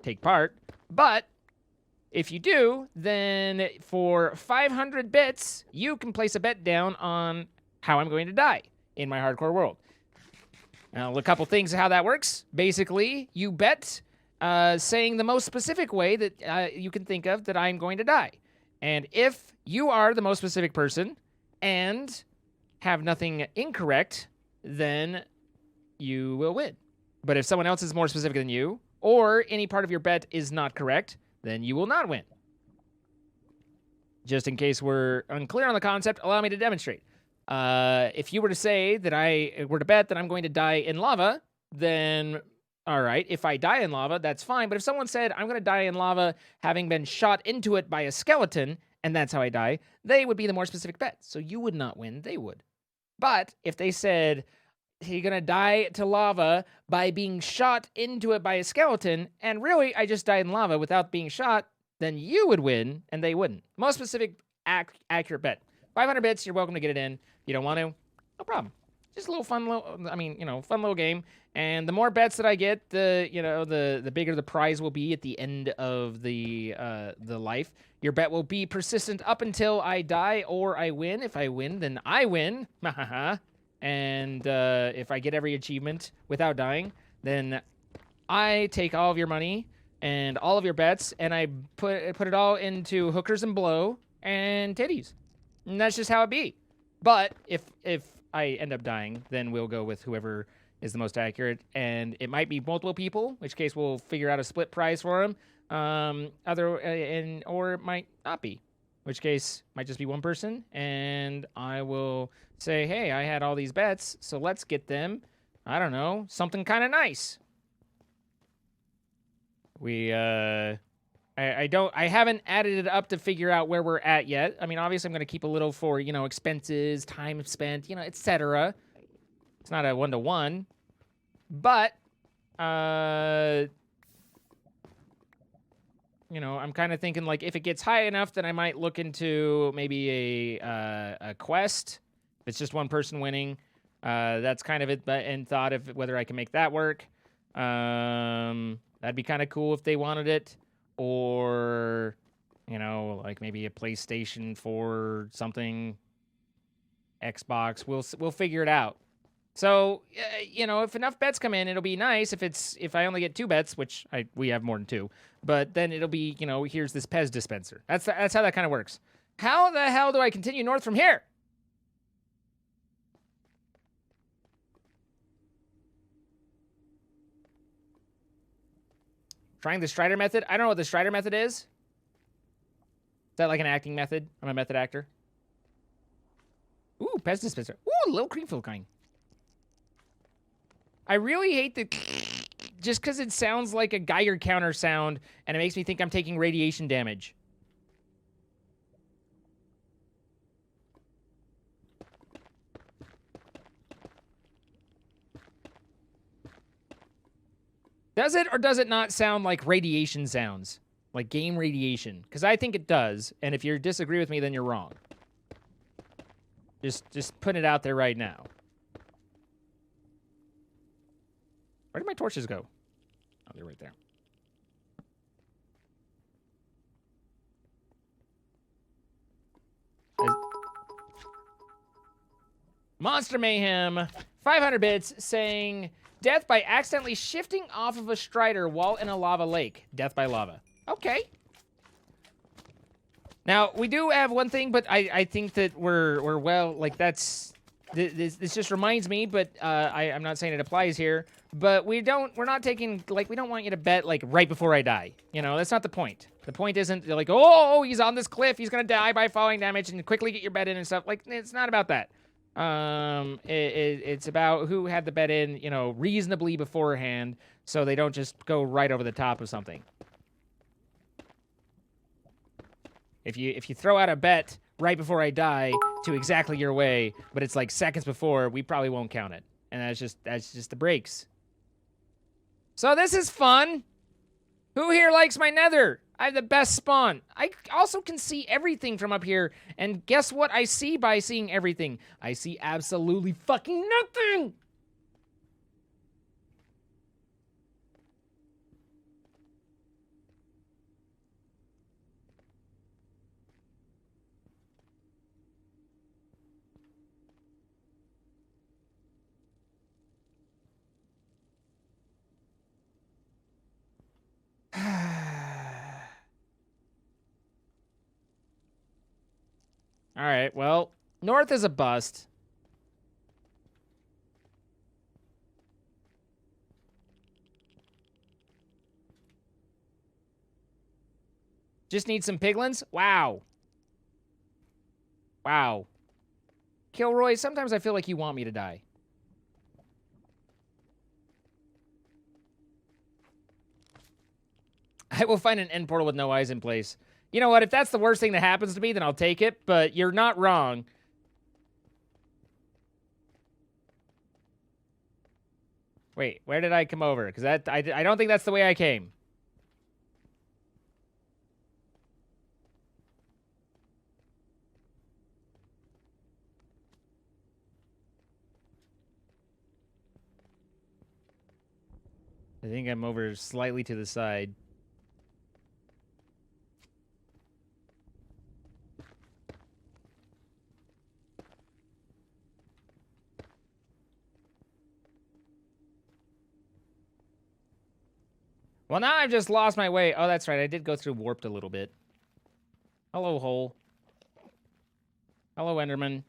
[SPEAKER 1] take part. But if you do, then for 500 bits, you can place a bet down on how I'm going to die in my hardcore world. Now, a couple things of how that works. Basically, you bet saying the most specific way that you can think of that I'm going to die. And if you are the most specific person and have nothing incorrect, then you will win. But if someone else is more specific than you, or any part of your bet is not correct, then you will not win. Just in case we're unclear on the concept, allow me to demonstrate. If you were to say that I were to bet that I'm going to die in lava, then all right, if I die in lava, that's fine. But if someone said I'm going to die in lava having been shot into it by a skeleton, and that's how I die, they would be the more specific bet. So you would not win, they would. But if they said you're going to die to lava by being shot into it by a skeleton, and really I just died in lava without being shot, then you would win, and they wouldn't. Most specific, accurate bet. 500 bits, you're welcome to get it in. You don't want to? No problem. Just a little fun fun little game. And the more bets that I get, the bigger the prize will be at the end of the life. Your bet will be persistent up until I die or I win. If I win, then I win. And if I get every achievement without dying, then I take all of your money and all of your bets, and I put it all into hookers and blow and titties. And that's just how it be. But if I end up dying, then we'll go with whoever is the most accurate, and it might be multiple people, in which case we'll figure out a split prize for them, or it might not be, in which case might just be one person, and I will say, hey, I had all these bets, so let's get them, I don't know, something kind of nice. I haven't added it up to figure out where we're at yet. I mean, obviously I'm going to keep a little for, expenses, time spent, etc. It's not a 1-to-1, but, I'm kind of thinking, like, if it gets high enough, then I might look into maybe a quest. If it's just one person winning, that's kind of it, and thought of whether I can make that work. That'd be kind of cool if they wanted it, or, like maybe a PlayStation 4 something, Xbox. We'll figure it out. So, if enough bets come in, it'll be nice. If I only get 2 bets, which we have more than 2, but then it'll be, here's this Pez dispenser. That's how that kind of works. How the hell do I continue north from here? Trying the Strider method. I don't know what the Strider method is. Is that like an acting method? I'm a method actor. Ooh, Pez dispenser. Ooh, little cream-filled kind. I really hate the... Just because it sounds like a Geiger counter sound, and it makes me think I'm taking radiation damage. Does it or does it not sound like radiation sounds? Like game radiation? Because I think it does, and if you disagree with me, then you're wrong. Just put it out there right now. Where did my torches go? Oh, they're right there. Monster Mayhem, 500 bits, saying, death by accidentally shifting off of a Strider while in a lava lake. Death by lava. Okay. Now, we do have one thing, but I think that we're well, like, that's... This just reminds me, but I'm not saying it applies here, but we're not taking, like, we don't want you to bet, like, right before I die. That's not the point. The point isn't, like, oh, he's on this cliff, he's gonna die by falling damage, and quickly get your bet in and stuff. Like, it's not about that. It's about who had the bet in, reasonably beforehand, so they don't just go right over the top of something. If you throw out a bet right before I die to exactly your way, but it's like seconds before, we probably won't count it. And that's just the breaks. So this is fun. Who here likes my nether? I have the best spawn. I also can see everything from up here. And guess what I see by seeing everything? I see absolutely fucking nothing. All right, well, north is a bust. Just need some piglins? Wow. Wow. Kilroy, sometimes I feel like you want me to die. I will find an end portal with no eyes in place. You know what? If that's the worst thing that happens to me, then I'll take it, but you're not wrong. Wait, where did I come over? Because I don't think that's the way I came. I think I'm over slightly to the side. Well, now I've just lost my way. Oh, that's right. I did go through warped a little bit. Hello, hole. Hello, Enderman.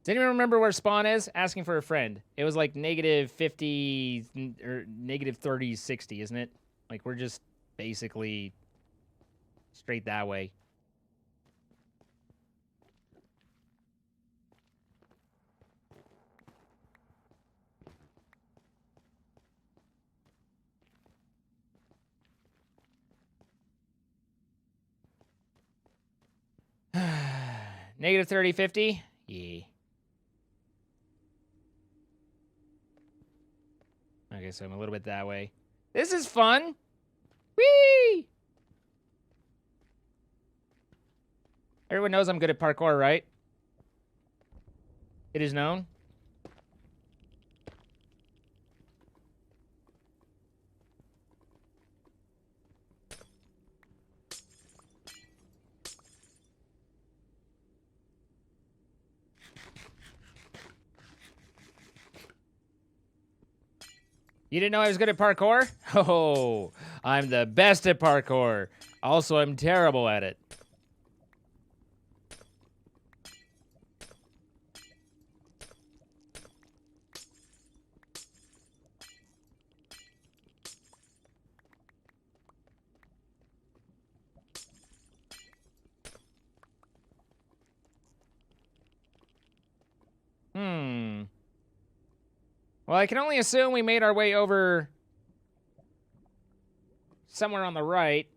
[SPEAKER 1] Does anyone remember where spawn is? Asking for a friend. It was like negative 50 or negative 30, 60, isn't it? Like, we're just basically straight that way. Negative 30, 50? Yeah. Okay, so I'm a little bit that way. This is fun. Whee! Everyone knows I'm good at parkour, right? It is known. You didn't know I was good at parkour? Oh, I'm the best at parkour. Also, I'm terrible at it. Well, I can only assume we made our way over somewhere on the right,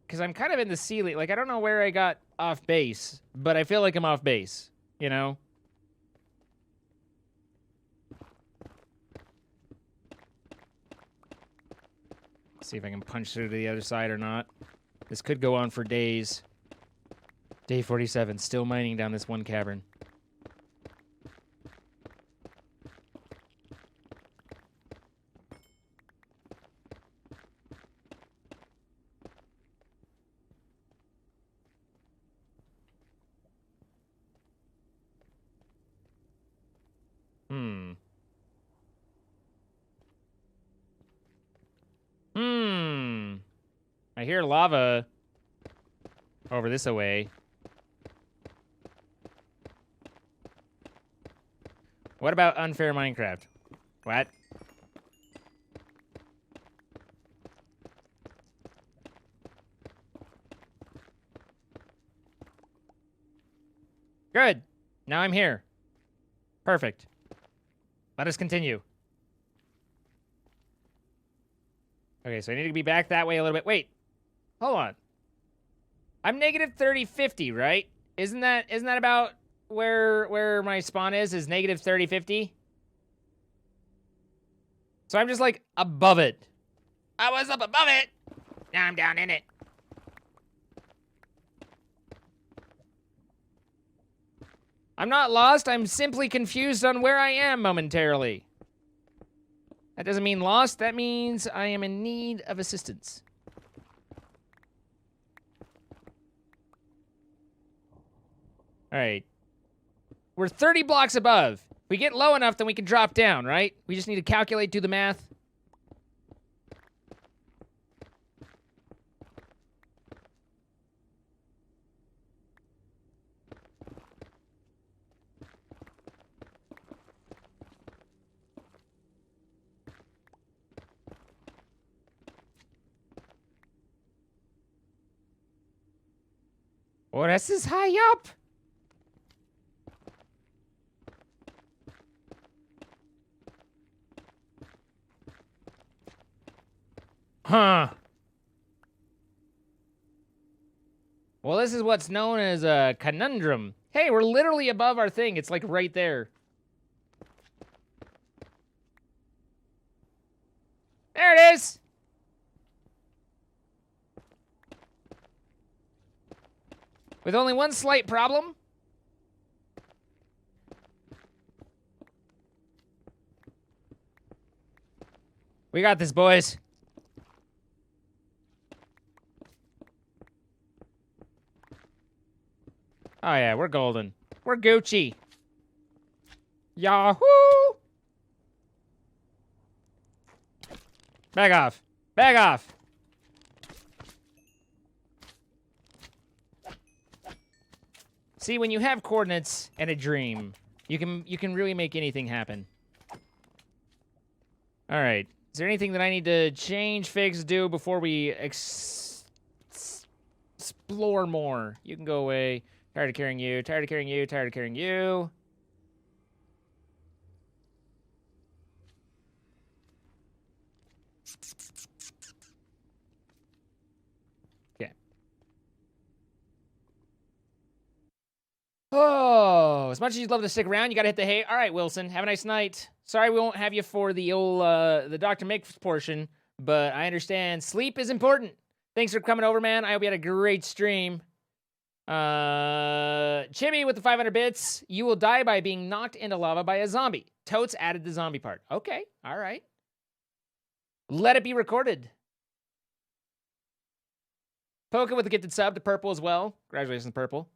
[SPEAKER 1] because I'm kind of in the ceiling. Like, I don't know where I got off base, but I feel like I'm off base, you know? See if I can punch through to the other side or not. This could go on for days. Day 47, still mining down this one cavern. I hear lava over this away. What about unfair Minecraft? What? Good. Now I'm here. Perfect. Let us continue. Okay, so I need to be back that way a little bit. Wait. Hold on. I'm negative 30, 50, right? Isn't that about where my spawn is negative 30, 50? So I'm just like above it. I was up above it. Now I'm down in it. I'm not lost. I'm simply confused on where I am momentarily. That doesn't mean lost. That means I am in need of assistance. All right. We're 30 blocks above. If we get low enough, then we can drop down, right? We just need to calculate, do the math. Oh, this is high up. Huh. Well, this is what's known as a conundrum. Hey, we're literally above our thing. It's like right there. There it is. With only one slight problem. We got this, boys. Oh, yeah, we're golden. We're Gucci. Yahoo! Back off. Back off. See, when you have coordinates and a dream, you can really make anything happen. All right. Is there anything that I need to change, fix, do before we explore more? You can go away. Tired of carrying you, tired of carrying you, tired of carrying you. Okay. Oh, as much as you'd love to stick around, you gotta hit the hay. All right, Wilson, have a nice night. Sorry we won't have you for the old, the Dr. Mick portion, but I understand sleep is important. Thanks for coming over, man. I hope you had a great stream. Chibi with the 500 bits. You will die by being knocked into lava by a zombie. Totes added the zombie part. Okay, all right. Let it be recorded. Poka with the gifted sub to Purple as well. Congratulations, Purple.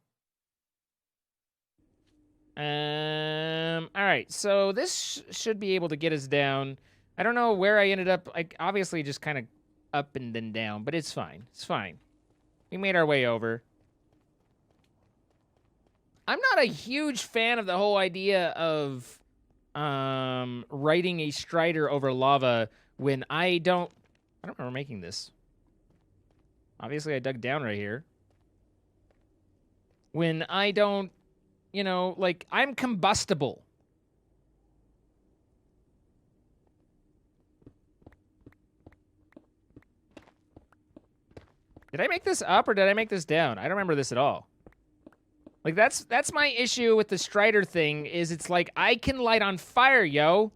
[SPEAKER 1] All right, so this should be able to get us down. I don't know where I ended up. Like, obviously just kind of up and then down, but it's fine. It's fine. We made our way over. I'm not a huge fan of the whole idea of riding a Strider over lava when I don't remember making this. Obviously, I dug down right here. When I don't, you know, like, I'm combustible. Did I make this up or did I make this down? I don't remember this at all. Like, that's my issue with the Strider thing, is it's like, I can light on fire, yo.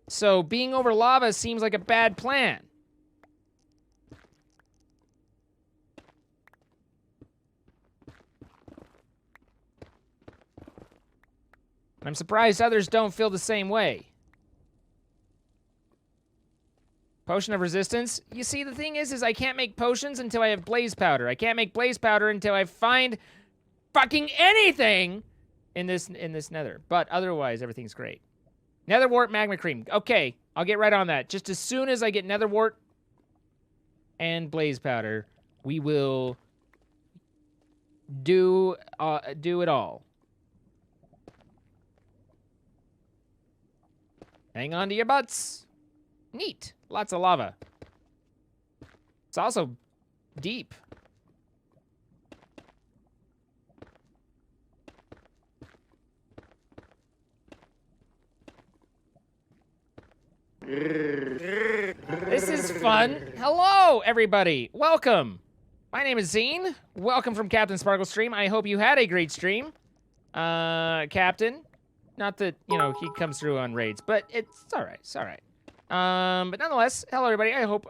[SPEAKER 1] So being over lava seems like a bad plan. I'm surprised others don't feel the same way. Potion of resistance? You see, the thing is I can't make potions until I have blaze powder. I can't make blaze powder until I find fucking anything in this nether. But otherwise, everything's great. Nether wart magma cream. Okay, I'll get right on that. Just as soon as I get nether wart and blaze powder, we will do it all. Hang on to your butts. Neat. Lots of lava. It's also deep. This is fun. Hello, everybody. Welcome. My name is Zine. Welcome from Captain Sparkle Stream. I hope you had a great stream. Captain. Not that, you know, he comes through on raids, but it's all right. It's all right. But nonetheless, hello, everybody. I hope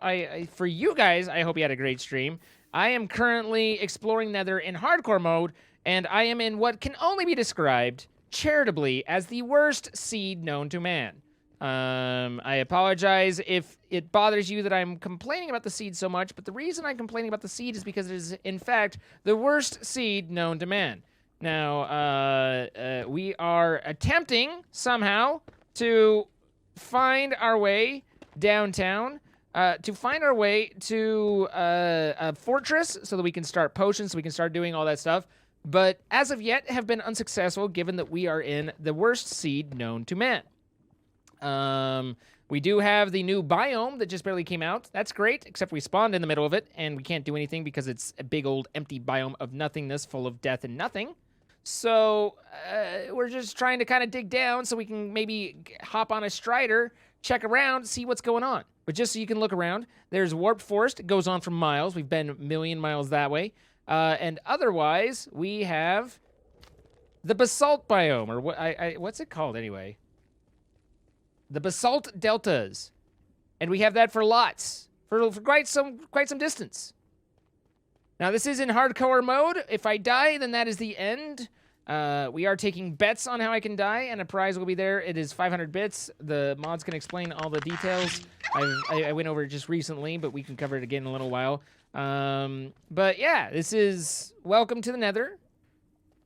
[SPEAKER 1] for you guys, I hope you had a great stream. I am currently exploring Nether in hardcore mode, and I am in what can only be described charitably as the worst seed known to man. I apologize if it bothers you that I'm complaining about the seed so much, but the reason I'm complaining about the seed is because it is, in fact, the worst seed known to man. Now, we are attempting, somehow, to find our way downtown, to find our way to a fortress so that we can start potions, so we can start doing all that stuff, but as of yet have been unsuccessful given that we are in the worst seed known to man. We do have the new biome that just barely came out. That's great, except we spawned in the middle of it, and we can't do anything because it's a big old empty biome of nothingness full of death and nothing. So we're just trying to kind of dig down so we can maybe hop on a strider, check around, see what's going on. But just so you can look around, there's Warped Forest. It goes on for miles. We've been a million miles that way. And otherwise, we have the Basalt biome, or what's it called anyway? The Basalt Deltas. And we have that for lots, for quite some distance. Now, this is in hardcore mode. If I die, then that is the end. We are taking bets on how I can die, and a prize will be there. It is 500 bits. The mods can explain all the details. I went over it just recently, but we can cover it again in a little while. But yeah, this is Welcome to the Nether.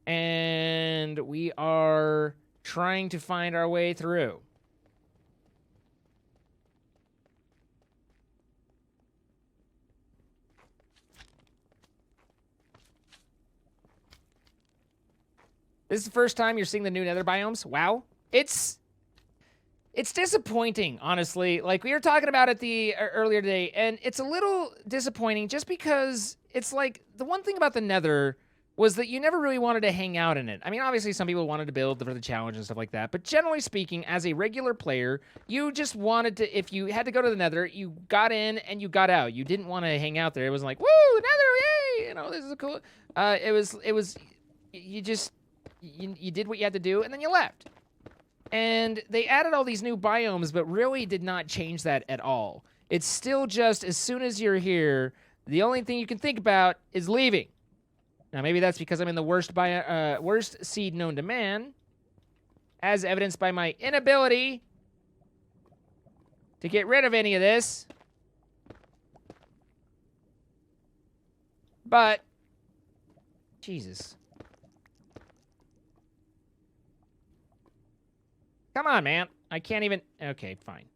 [SPEAKER 1] And we are trying to find our way through. This is the first time you're seeing the new Nether biomes. Wow. It's disappointing, honestly. Like, we were talking about it earlier today, and it's a little disappointing just because it's like the one thing about the Nether was that you never really wanted to hang out in it. I mean, obviously, some people wanted to build for the challenge and stuff like that, but generally speaking, as a regular player, you just wanted to, if you had to go to the Nether, you got in and you got out. You didn't want to hang out there. It wasn't like, woo, Nether, yay! You know, this is cool. You did what you had to do, and then you left. And they added all these new biomes, but really did not change that at all. It's still just, as soon as you're here, the only thing you can think about is leaving. Now, maybe that's because I'm in the worst seed known to man, as evidenced by my inability to get rid of any of this. But, Jesus. Come on, man. I can't even... Okay, fine.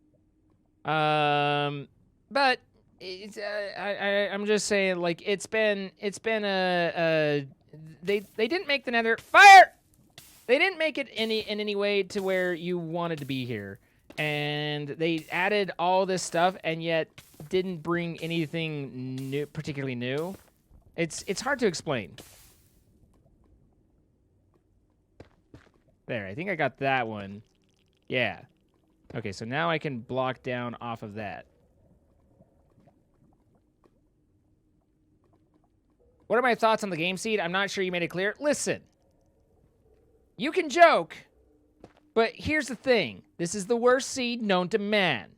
[SPEAKER 1] But it's, I'm just saying, like, it's been a they didn't make the Nether... Fire! They didn't make it in any way to where you wanted to be here. And they added all this stuff and yet didn't bring anything new, particularly new. It's hard to explain. There, I think I got that one. Yeah. Okay, so now I can block down off of that. What are my thoughts on the game seed? I'm not sure you made it clear. Listen. You can joke, but here's the thing. This is the worst seed known to man.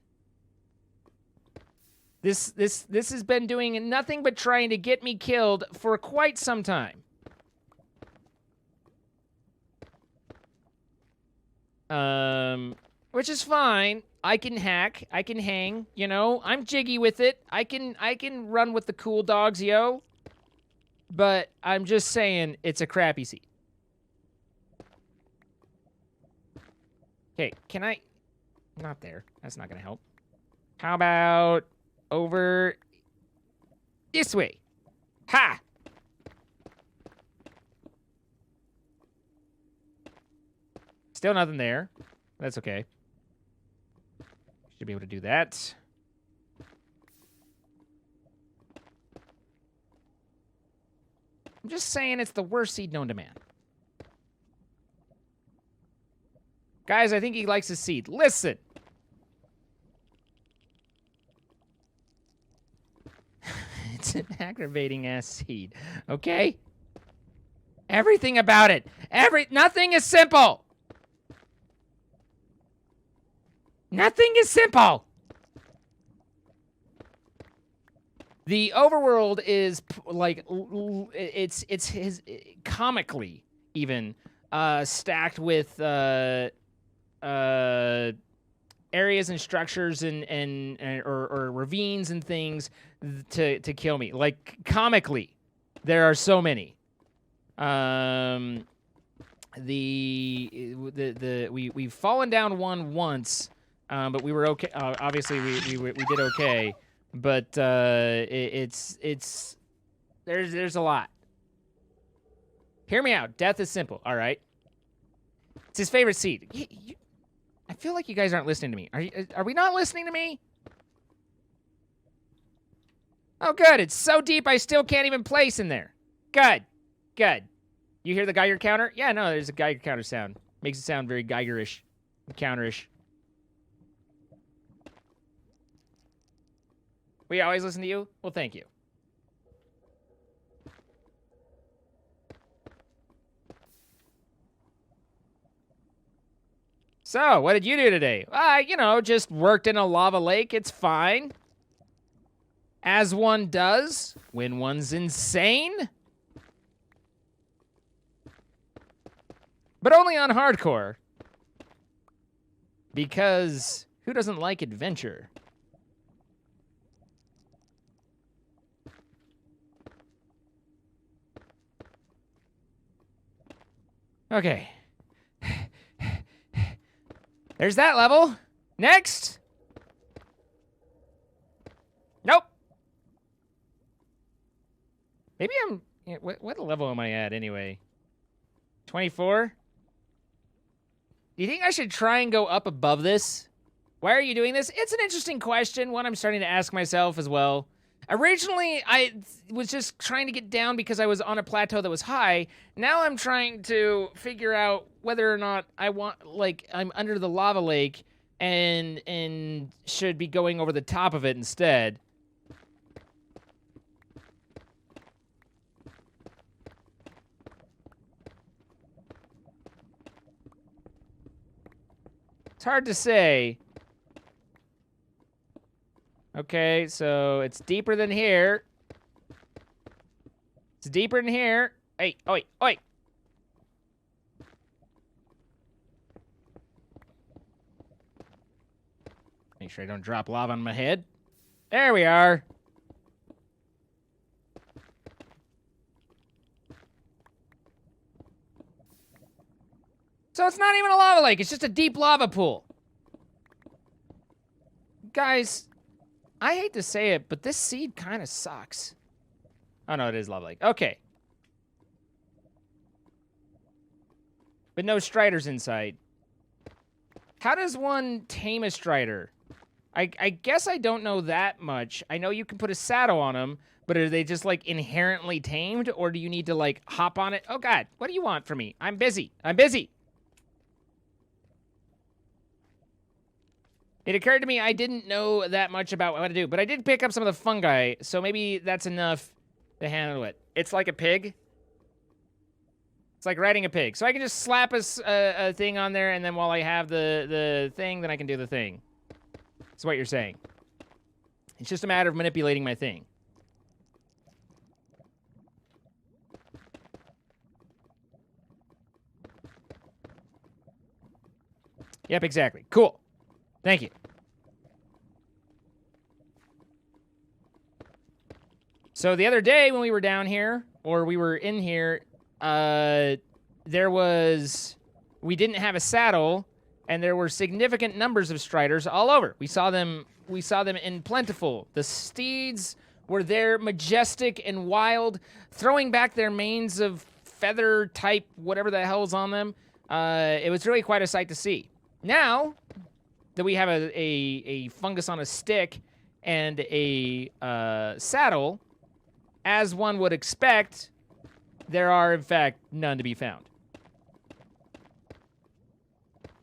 [SPEAKER 1] This has been doing nothing but trying to get me killed for quite some time. Which is fine. I can hack. I can hang. You know, I'm jiggy with it. I can run with the cool dogs, yo. But I'm just saying, it's a crappy seed. Okay, can I? Not there. That's not gonna help. How about over this way? Ha! Still nothing there. That's okay. Should be able to do that. I'm just saying it's the worst seed known to man. Guys, I think he likes his seed. Listen! It's an aggravating-ass seed. Okay? Everything about it. Nothing is simple! Nothing is simple! The overworld is, like, it's comically, even, stacked with, areas and structures or ravines and things to kill me. Like, comically, there are so many. We've fallen down one once, but we were okay. Obviously, we did okay, but there's a lot. Hear me out. Death is simple. All right. It's his favorite seed. I feel like you guys aren't listening to me. Are we not listening to me? Oh, good. It's so deep I still can't even place in there. Good. Good. You hear the Geiger counter? Yeah, no, there's a Geiger counter sound. Makes it sound very Geigerish. Counterish. We always listen to you? Well, thank you. So, what did you do today? You know, just worked in a lava lake. It's fine. As one does when one's insane. But only on hardcore. Because who doesn't like adventure? Okay. There's that level. Next. Nope. Maybe I'm... What level am I at anyway? 24? Do you think I should try and go up above this? Why are you doing this? It's an interesting question, one I'm starting to ask myself as well. Originally, I was just trying to get down because I was on a plateau that was high. Now I'm trying to figure out whether or not I want, like, I'm under the lava lake and should be going over the top of it instead. It's hard to say. Okay, so it's deeper than here. It's deeper than here. Hey, oi, oi. Make sure I don't drop lava on my head. There we are. So it's not even a lava lake. It's just a deep lava pool. Guys, I hate to say it, but this seed kind of sucks. Oh, no, it is lava lake. Okay. But no striders in sight. How does one tame a strider? I guess I don't know that much. I know you can put a saddle on them, but are they just, like, inherently tamed? Or do you need to, like, hop on it? Oh, God, what do you want from me? I'm busy. I'm busy. It occurred to me I didn't know that much about what to do, but I did pick up some of the fungi, so maybe that's enough to handle it. It's like a pig. It's like riding a pig. So I can just slap a thing on there, and then while I have the thing, then I can do the thing. That's what you're saying. It's just a matter of manipulating my thing. Yep, exactly. Cool. Thank you. So the other day when we were down here, or we were in here, we didn't have a saddle, and there were significant numbers of striders all over. We saw them in plentiful. The steeds were there, majestic and wild, throwing back their manes of feather type, whatever the hell's on them. It was really quite a sight to see. Now that we have a fungus on a stick and a saddle, as one would expect, there are, in fact, none to be found.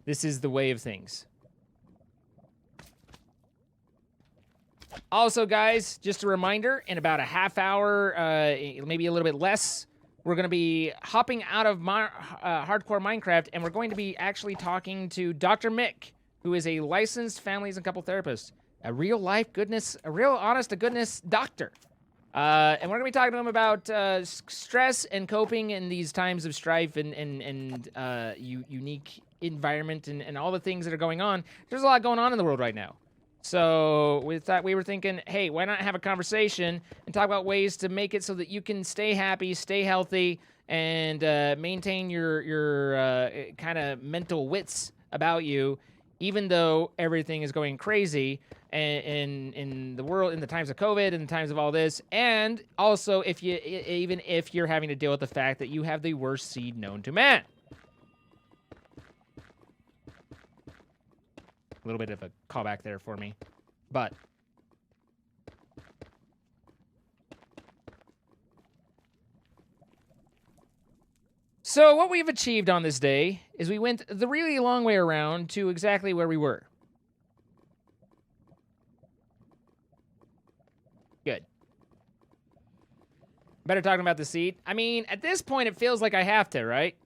[SPEAKER 1] This is the way of things. Also, guys, just a reminder, in about a half hour, maybe a little bit less, we're going to be hopping out of hardcore Minecraft, and we're going to be actually talking to Dr. Mick, who is a licensed families and couple therapist. A real life goodness, a real honest to goodness doctor. And we're going to be talking to him about stress and coping in these times of strife and unique environment and all the things that are going on. There's a lot going on in the world right now. So with that, we were thinking, hey, why not have a conversation and talk about ways to make it so that you can stay happy, stay healthy, and maintain your kind of mental wits about you, even though everything is going crazy in the world, in the times of COVID, in the times of all this, and also even if you're having to deal with the fact that you have the worst seed known to man. A little bit of a callback there for me. But so what we've achieved on this day is we went the really long way around to exactly where we were. Good. Better talking about the seed. I mean, at this point, it feels like I have to, right?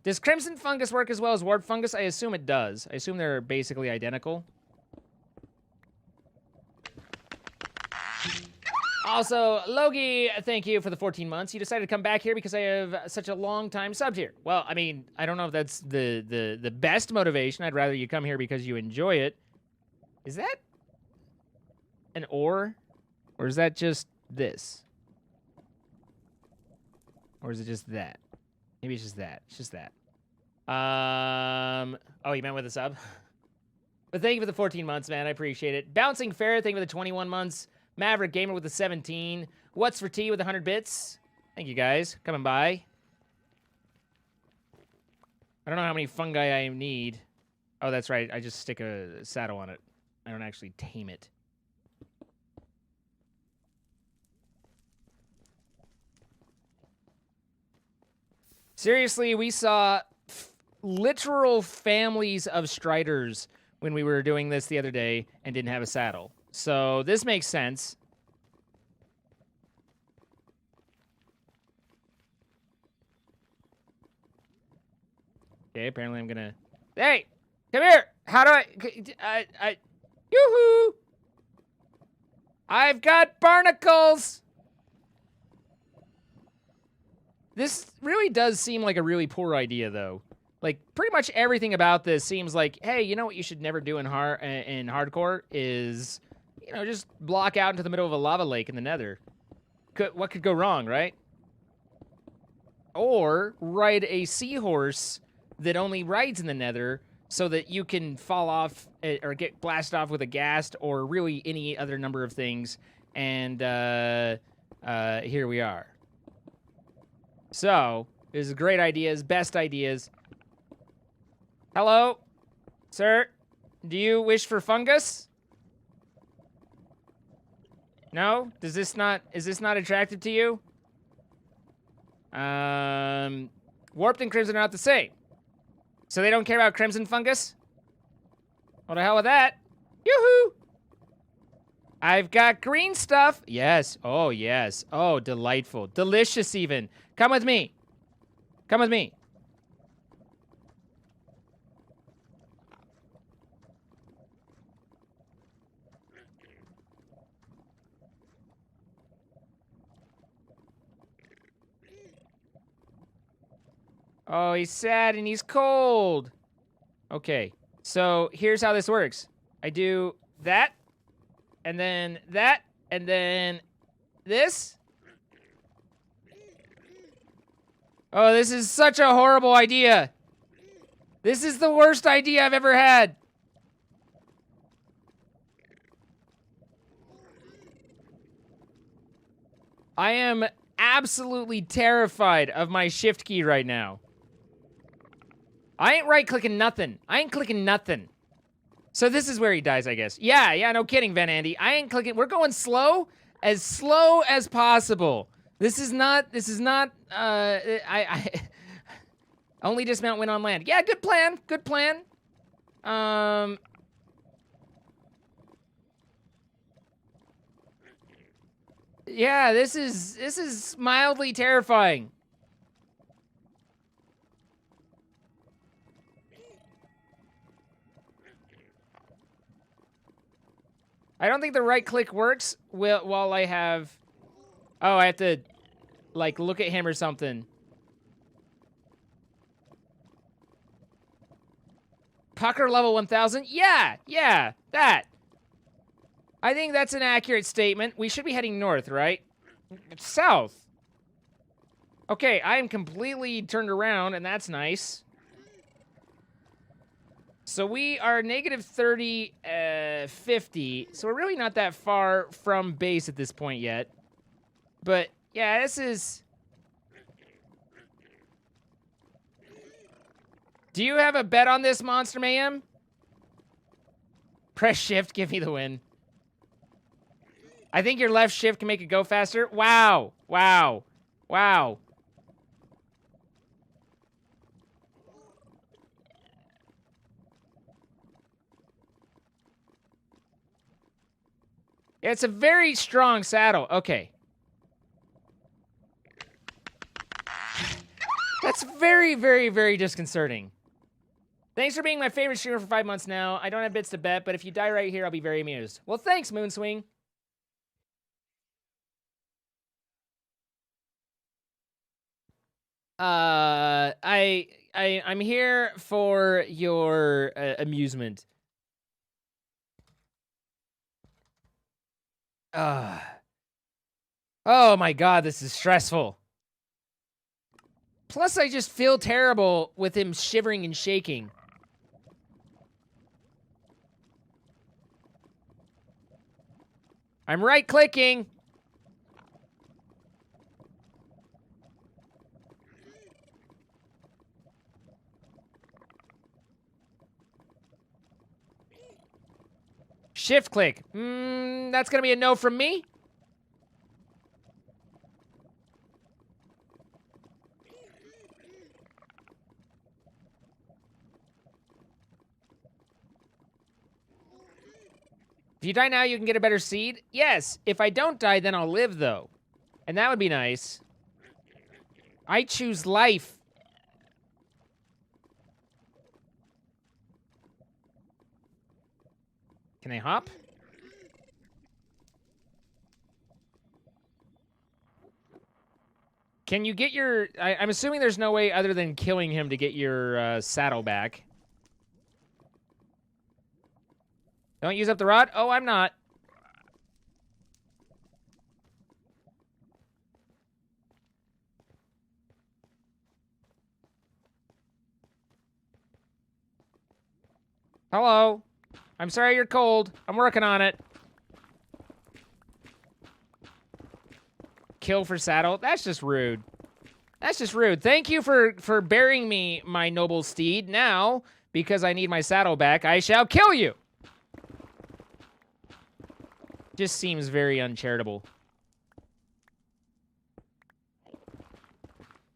[SPEAKER 1] Does Crimson Fungus work as well as Warp Fungus? I assume it does. I assume they're basically identical. Also, Logie, thank you for the 14 months. You decided to come back here because I have such a long time subbed here. Well, I mean, I don't know if that's the best motivation. I'd rather you come here because you enjoy it. Is that an ore? Or is that just this? Or is it just that? Maybe it's just that. It's just that. Oh, you meant with a sub? But thank you for the 14 months, man. I appreciate it. Bouncing Fair, thank you for the 21 months. Maverick Gamer with the 17. What's for Tea with 100 bits. Thank you, guys. Coming by. I don't know how many fungi I need. Oh, that's right. I just stick a saddle on it. I don't actually tame it. Seriously, we saw literal families of striders when we were doing this the other day and didn't have a saddle. So this makes sense. Okay, apparently I'm gonna... Hey! Come here! How do I... Yoo-hoo! I've got barnacles! This really does seem like a really poor idea, though. Like, pretty much everything about this seems like, hey, you know what you should never do in hardcore is, you know, just block out into the middle of a lava lake in the nether. What could go wrong, right? Or ride a seahorse that only rides in the nether so that you can fall off or get blasted off with a ghast or really any other number of things. And here we are. So, this is great ideas, best ideas. Hello, sir. Do you wish for fungus? No? Is this not attractive to you? Warped and Crimson are not the same. So they don't care about Crimson Fungus? What the hell with that? Yoo-hoo! I've got green stuff. Yes. Oh, yes. Oh, delightful. Delicious, even. Come with me. Come with me. Oh, he's sad and he's cold. Okay, so here's how this works. I do that, and then this. Oh, this is such a horrible idea. This is the worst idea I've ever had. I am absolutely terrified of my shift key right now. I ain't right-clicking nothing. I ain't clicking nothing. So this is where he dies, I guess. Yeah, no kidding, Van Andy. I ain't clicking. We're going slow as possible. This is not, I only dismount when on land. Yeah, good plan, good plan. Yeah, this is mildly terrifying. I don't think the right click works while I have... Oh, I have to, like, look at him or something. Pucker level 1000? Yeah, that. I think that's an accurate statement. We should be heading north, right? South. Okay, I am completely turned around, and that's nice. So we are negative 30, 50. So we're really not that far from base at this point yet. But, yeah, this is... Do you have a bet on this, Monster Mayhem? Press shift, give me the win. I think your left shift can make it go faster. Wow. Wow. Wow. It's a very strong saddle. Okay. That's very, very, very disconcerting. Thanks for being my favorite streamer for 5 months now. I don't have bits to bet, but if you die right here, I'll be very amused. Well, thanks, Moonswing. I'm here for your amusement. Oh my god, this is stressful. Plus, I just feel terrible with him shivering and shaking. I'm right-clicking. Shift click. That's gonna be a no from me. If you die now, you can get a better seed? Yes. If I don't die, then I'll live, though. And that would be nice. I choose life. Can I hop? Can you get your... I'm assuming there's no way other than killing him to get your saddle back. Don't use up the rod? Oh, I'm not. Hello. I'm sorry you're cold. I'm working on it. Kill for saddle? That's just rude. That's just rude. Thank you for bearing me, my noble steed. Now, because I need my saddle back, I shall kill you. Just seems very uncharitable.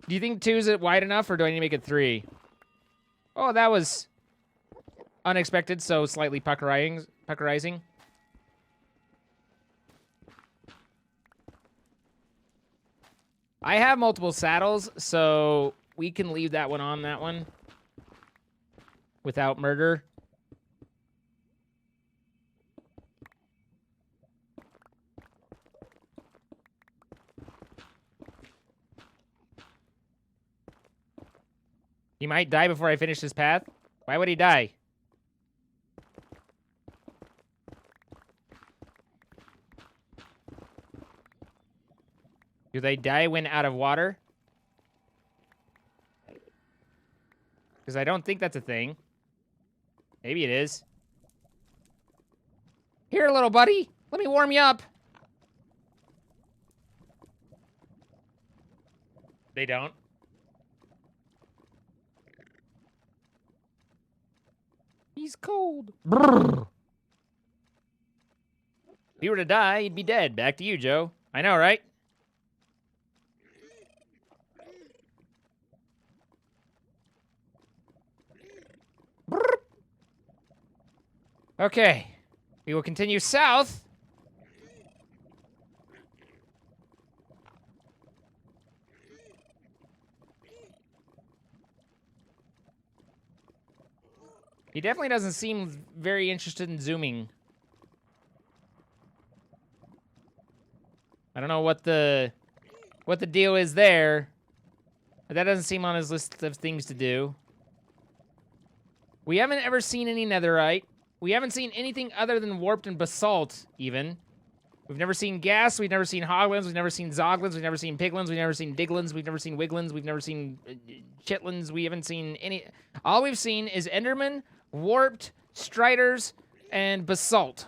[SPEAKER 1] Do you think 2 is it wide enough, or do I need to make it 3? Oh, that was unexpected, so slightly puckerizing. I have multiple saddles, so we can leave that one on that one without murder. He might die before I finish this path. Why would he die? Do they die when out of water? Because I don't think that's a thing. Maybe it is. Here, little buddy. Let me warm you up. They don't. He's cold. Brrr. If he were to die, he'd be dead. Back to you, Joe. I know, right? Brrr. Okay. We will continue south. He definitely doesn't seem very interested in zooming. I don't know what the deal is there, but that doesn't seem on his list of things to do. We haven't ever seen any netherite. We haven't seen anything other than warped and basalt, even. We've never seen gas, we've never seen hoglins, we've never seen zoglins, we've never seen piglins, we've never seen diglins, we've never seen wiglins, we've never seen chitlins, we haven't seen any... All we've seen is enderman, warped, striders, and basalt.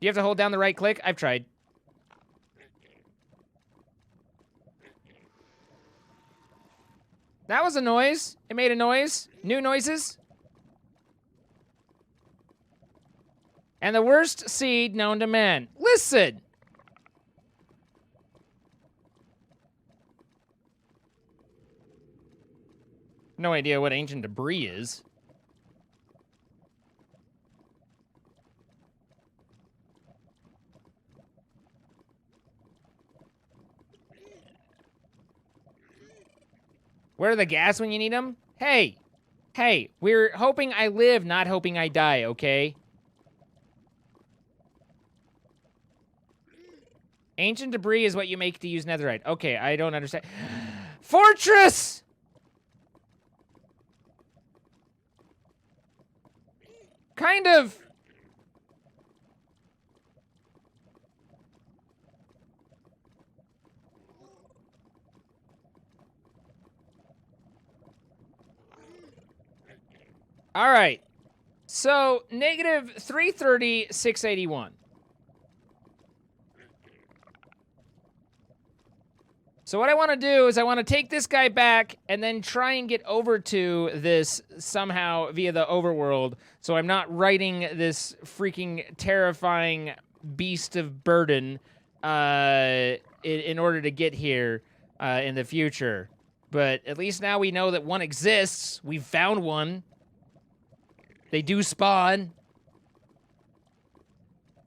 [SPEAKER 1] Do you have to hold down the right click? I've tried. That was a noise. It made a noise. New noises. And the worst seed known to man. Listen! No idea what ancient debris is. Where are the gas when you need them? Hey! Hey, we're hoping I live, not hoping I die, okay? Ancient debris is what you make to use netherite. Okay, I don't understand. Fortress! Kind of. All right. So, negative 330, 681. So what I want to do is I want to take this guy back and then try and get over to this somehow via the overworld, so I'm not riding this freaking terrifying beast of burden in order to get here in the future. But at least now we know that one exists. We've found one. They do spawn.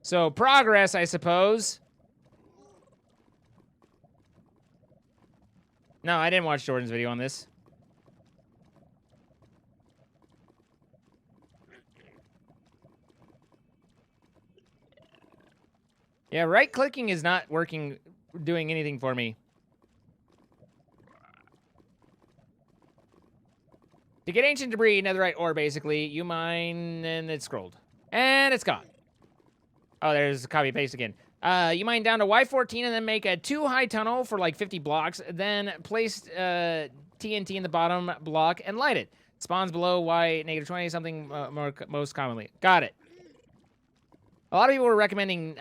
[SPEAKER 1] So progress, I suppose. No, I didn't watch Jordan's video on this. Yeah, right-clicking is not working, doing anything for me. To get ancient debris, netherite ore, basically, you mine, and it's scrolled. And it's gone. Oh, there's copy-paste again. You mine down to Y14 and then make a 2-high tunnel for like 50 blocks. Then place TNT in the bottom block and light it. Spawns below Y negative 20, something most commonly. Got it. A lot of people were recommending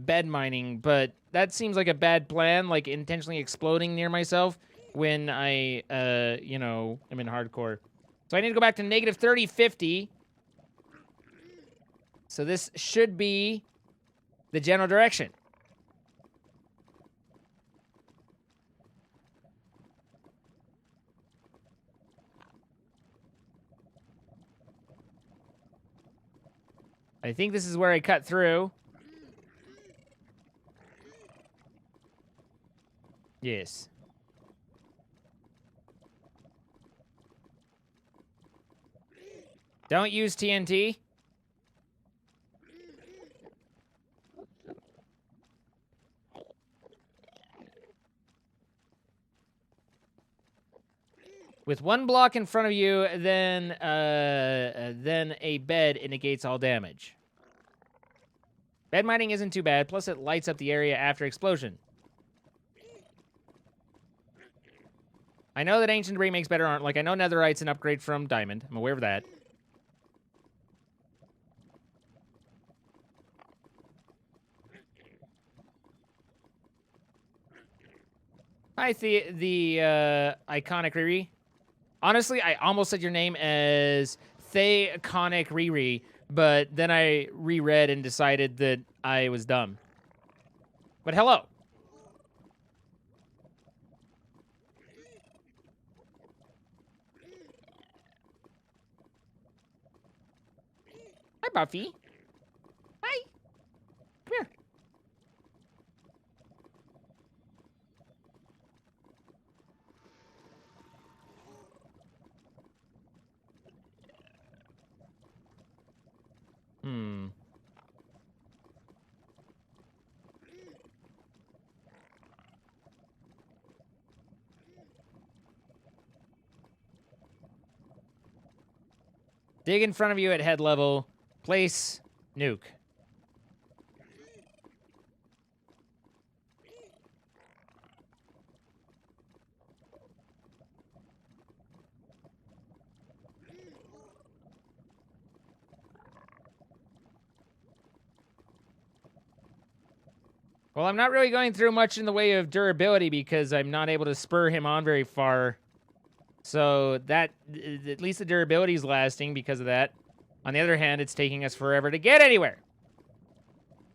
[SPEAKER 1] bed mining, but that seems like a bad plan, like intentionally exploding near myself when I, you know, am in hardcore. So I need to go back to negative 30, 50. So this should be the general direction. I think this is where I cut through. Yes. Don't use TNT. With one block in front of you, then a bed indicates all damage. Bed mining isn't too bad, plus it lights up the area after explosion. I know that ancient debris makes better armor. Like, I know netherite's an upgrade from diamond. I'm aware of that. Hi, the iconic Riri. Honestly, I almost said your name as Iconic Riri, but then I reread and decided that I was dumb. But hello. Hi, Buffy. Hi. Come here. Dig in front of you at head level. Place nuke. Well, I'm not really going through much in the way of durability because I'm not able to spur him on very far. So that, at least the durability is lasting because of that. On the other hand, it's taking us forever to get anywhere.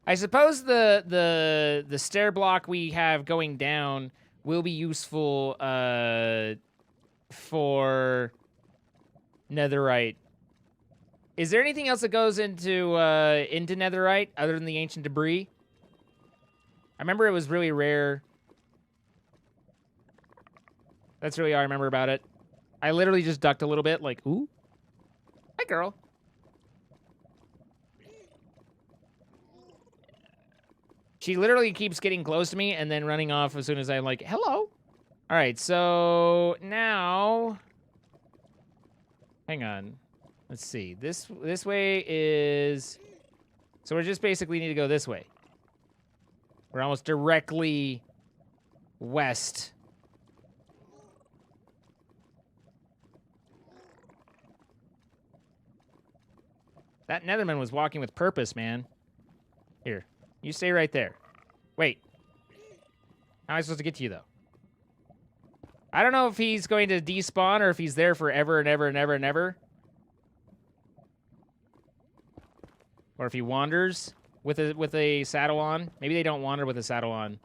[SPEAKER 1] I suppose the stair block we have going down will be useful for netherite. Is there anything else that goes into netherite other than the ancient debris? I remember it was really rare. That's really all I remember about it. I literally just ducked a little bit, like, ooh. Hi, girl. She literally keeps getting close to me and then running off as soon as I'm like, hello. All right, so now... Hang on. Let's see. This way is... So we just basically need to go this way. We're almost directly west. That Netherman was walking with purpose, man. Here. You stay right there. Wait. How am I supposed to get to you, though? I don't know if he's going to despawn or if he's there forever and ever and ever and ever. Or if he wanders with a saddle on. Maybe they don't wander with a saddle on.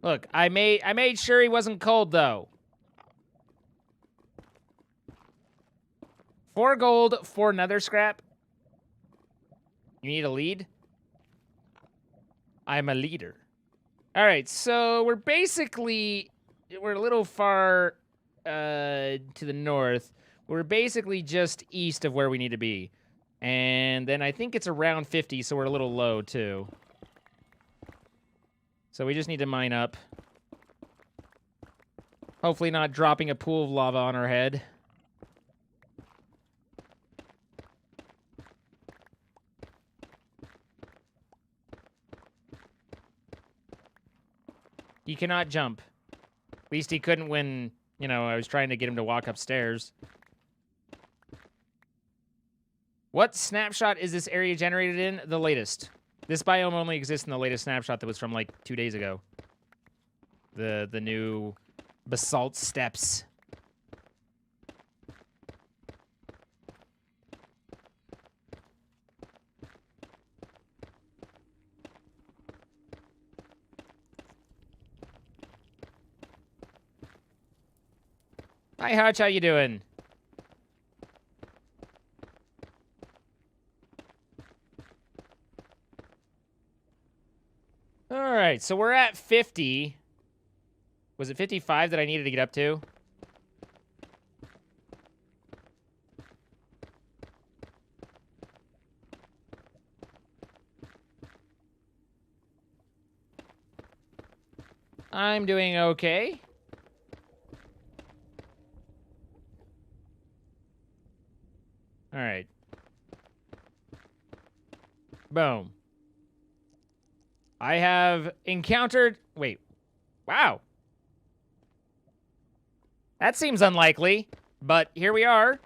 [SPEAKER 1] Look, I made sure he wasn't cold, though. 4 gold, 4 nether scrap. You need a lead? I'm a leader. All right, so we're a little far to the north. We're basically just east of where we need to be. And then I think it's around 50, so we're a little low, too. So we just need to mine up. Hopefully not dropping a pool of lava on our head. He cannot jump. At least he couldn't when, I was trying to get him to walk upstairs. What snapshot is this area generated in? The latest. This biome only exists in the latest snapshot that was from, like, 2 days ago. The new basalt steppes. Hi, Hutch. How you doing? All right, so we're at 50. Was it 55 that I needed to get up to? I'm doing okay. All right. Boom. I have encountered... Wait. Wow. That seems unlikely, but here we are.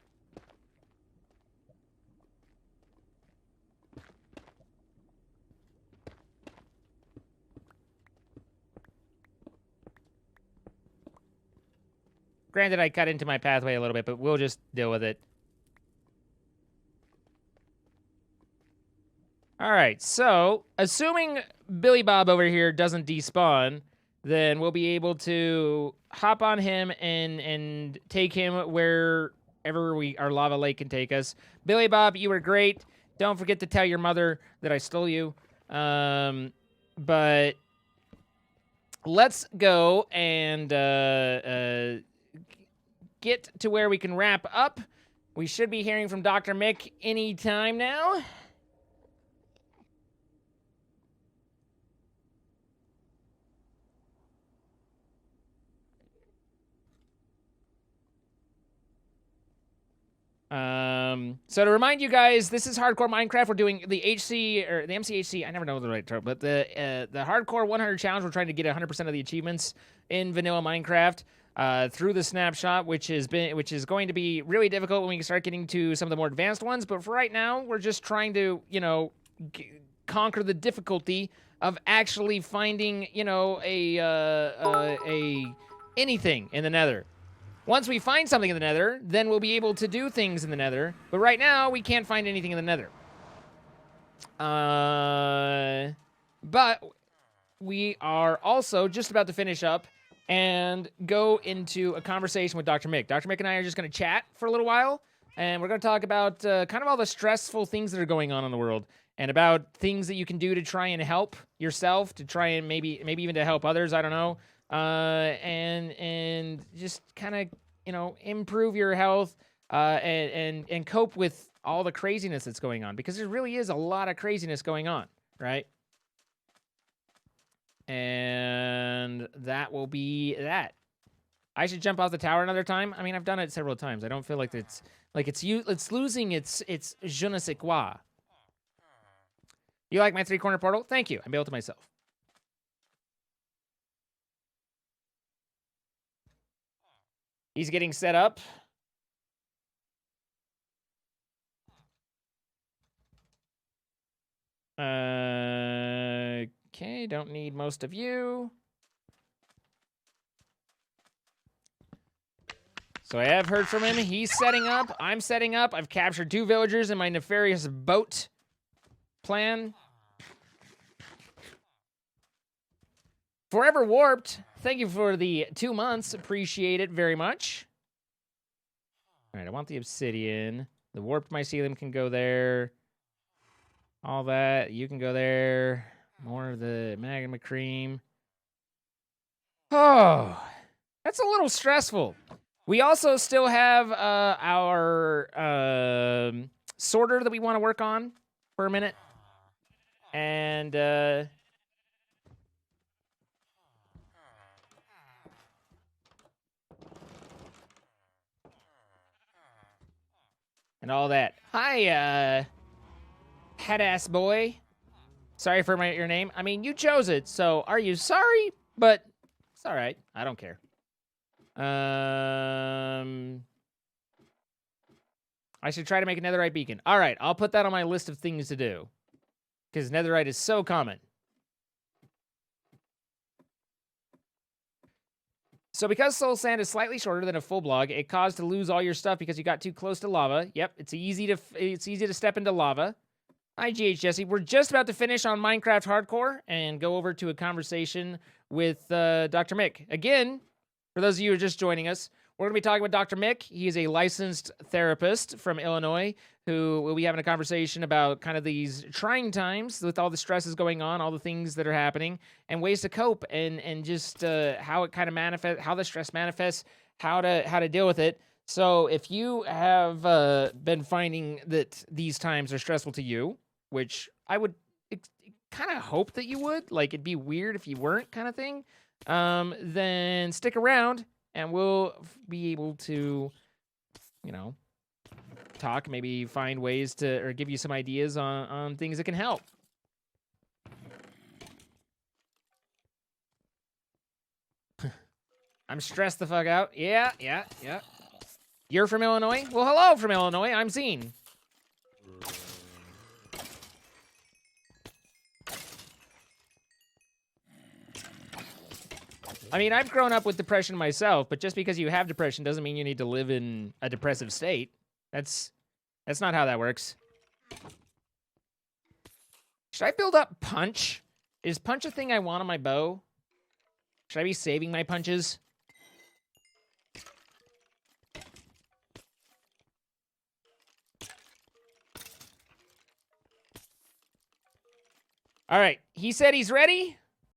[SPEAKER 1] Granted, I cut into my pathway a little bit, but we'll just deal with it. All right, so assuming Billy Bob over here doesn't despawn, then we'll be able to hop on him and take him wherever our lava lake can take us. Billy Bob, you were great. Don't forget to tell your mother that I stole you. But let's go and get to where we can wrap up. We should be hearing from Dr. Mick any time now. So to remind you guys, this is Hardcore Minecraft. We're doing the HC, or the MCHC, I never know the right term, but the Hardcore 100 Challenge. We're trying to get 100% of the achievements in vanilla Minecraft through the snapshot, which is going to be really difficult when we start getting to some of the more advanced ones. But for right now, we're just trying to, conquer the difficulty of actually finding, you know, a anything in the nether. Once we find something in the nether, then we'll be able to do things in the nether. But right now, we can't find anything in the nether. But we are also just about to finish up and go into a conversation with Dr. Mick. Dr. Mick and I are just going to chat for a little while, and we're going to talk about kind of all the stressful things that are going on in the world, and about things that you can do to try and help yourself, to try and maybe even to help others. I don't know, and just kind of, you know, improve your health and cope with all the craziness that's going on, because there really is a lot of craziness going on, right? And that will be that. I should jump off the tower another time. I mean, I've done it several times. I don't feel like it's losing its je ne sais quoi. You like my 3-corner portal? Thank you. I built it myself. He's getting set up. Okay, don't need most of you. So I have heard from him. He's setting up. I'm setting up. I've captured 2 villagers in my nefarious boat plan. Forever Warped, thank you for the 2 months. Appreciate it very much. All right, I want the obsidian. The warped mycelium can go there. All that. You can go there. More of the magma cream. Oh, that's a little stressful. We also still have our sorter that we want to work on for a minute. And and all that. Hi, head-ass boy. Sorry for your name. I mean, you chose it, so are you sorry? But it's all right. I don't care. I should try to make a netherite beacon. All right, I'll put that on my list of things to do, because netherite is so common. So because soul sand is slightly shorter than a full block, it caused to lose all your stuff because you got too close to lava. Yep, it's easy to step into lava. Hi, GH Jesse. We're just about to finish on Minecraft Hardcore and go over to a conversation with Dr. Mick. Again, for those of you who are just joining us, we're going to be talking with Dr. Mick. He is a licensed therapist from Illinois who will be having a conversation about kind of these trying times with all the stresses going on, all the things that are happening, and ways to cope, and just how it kind of manifests, how the stress manifests, how to deal with it. So if you have been finding that these times are stressful to you, which I would kind of hope that you would, like it'd be weird if you weren't, kind of thing, then stick around and we'll be able to, you know, talk, maybe find ways to, or give you some ideas on things that can help. I'm stressed the fuck out. Yeah. You're from Illinois? Well, hello from Illinois. I'm Zine. I mean, I've grown up with depression myself, but just because you have depression doesn't mean you need to live in a depressive state. That's not how that works. Should I build up punch? Is punch a thing I want on my bow? Should I be saving my punches? All right, he said he's ready.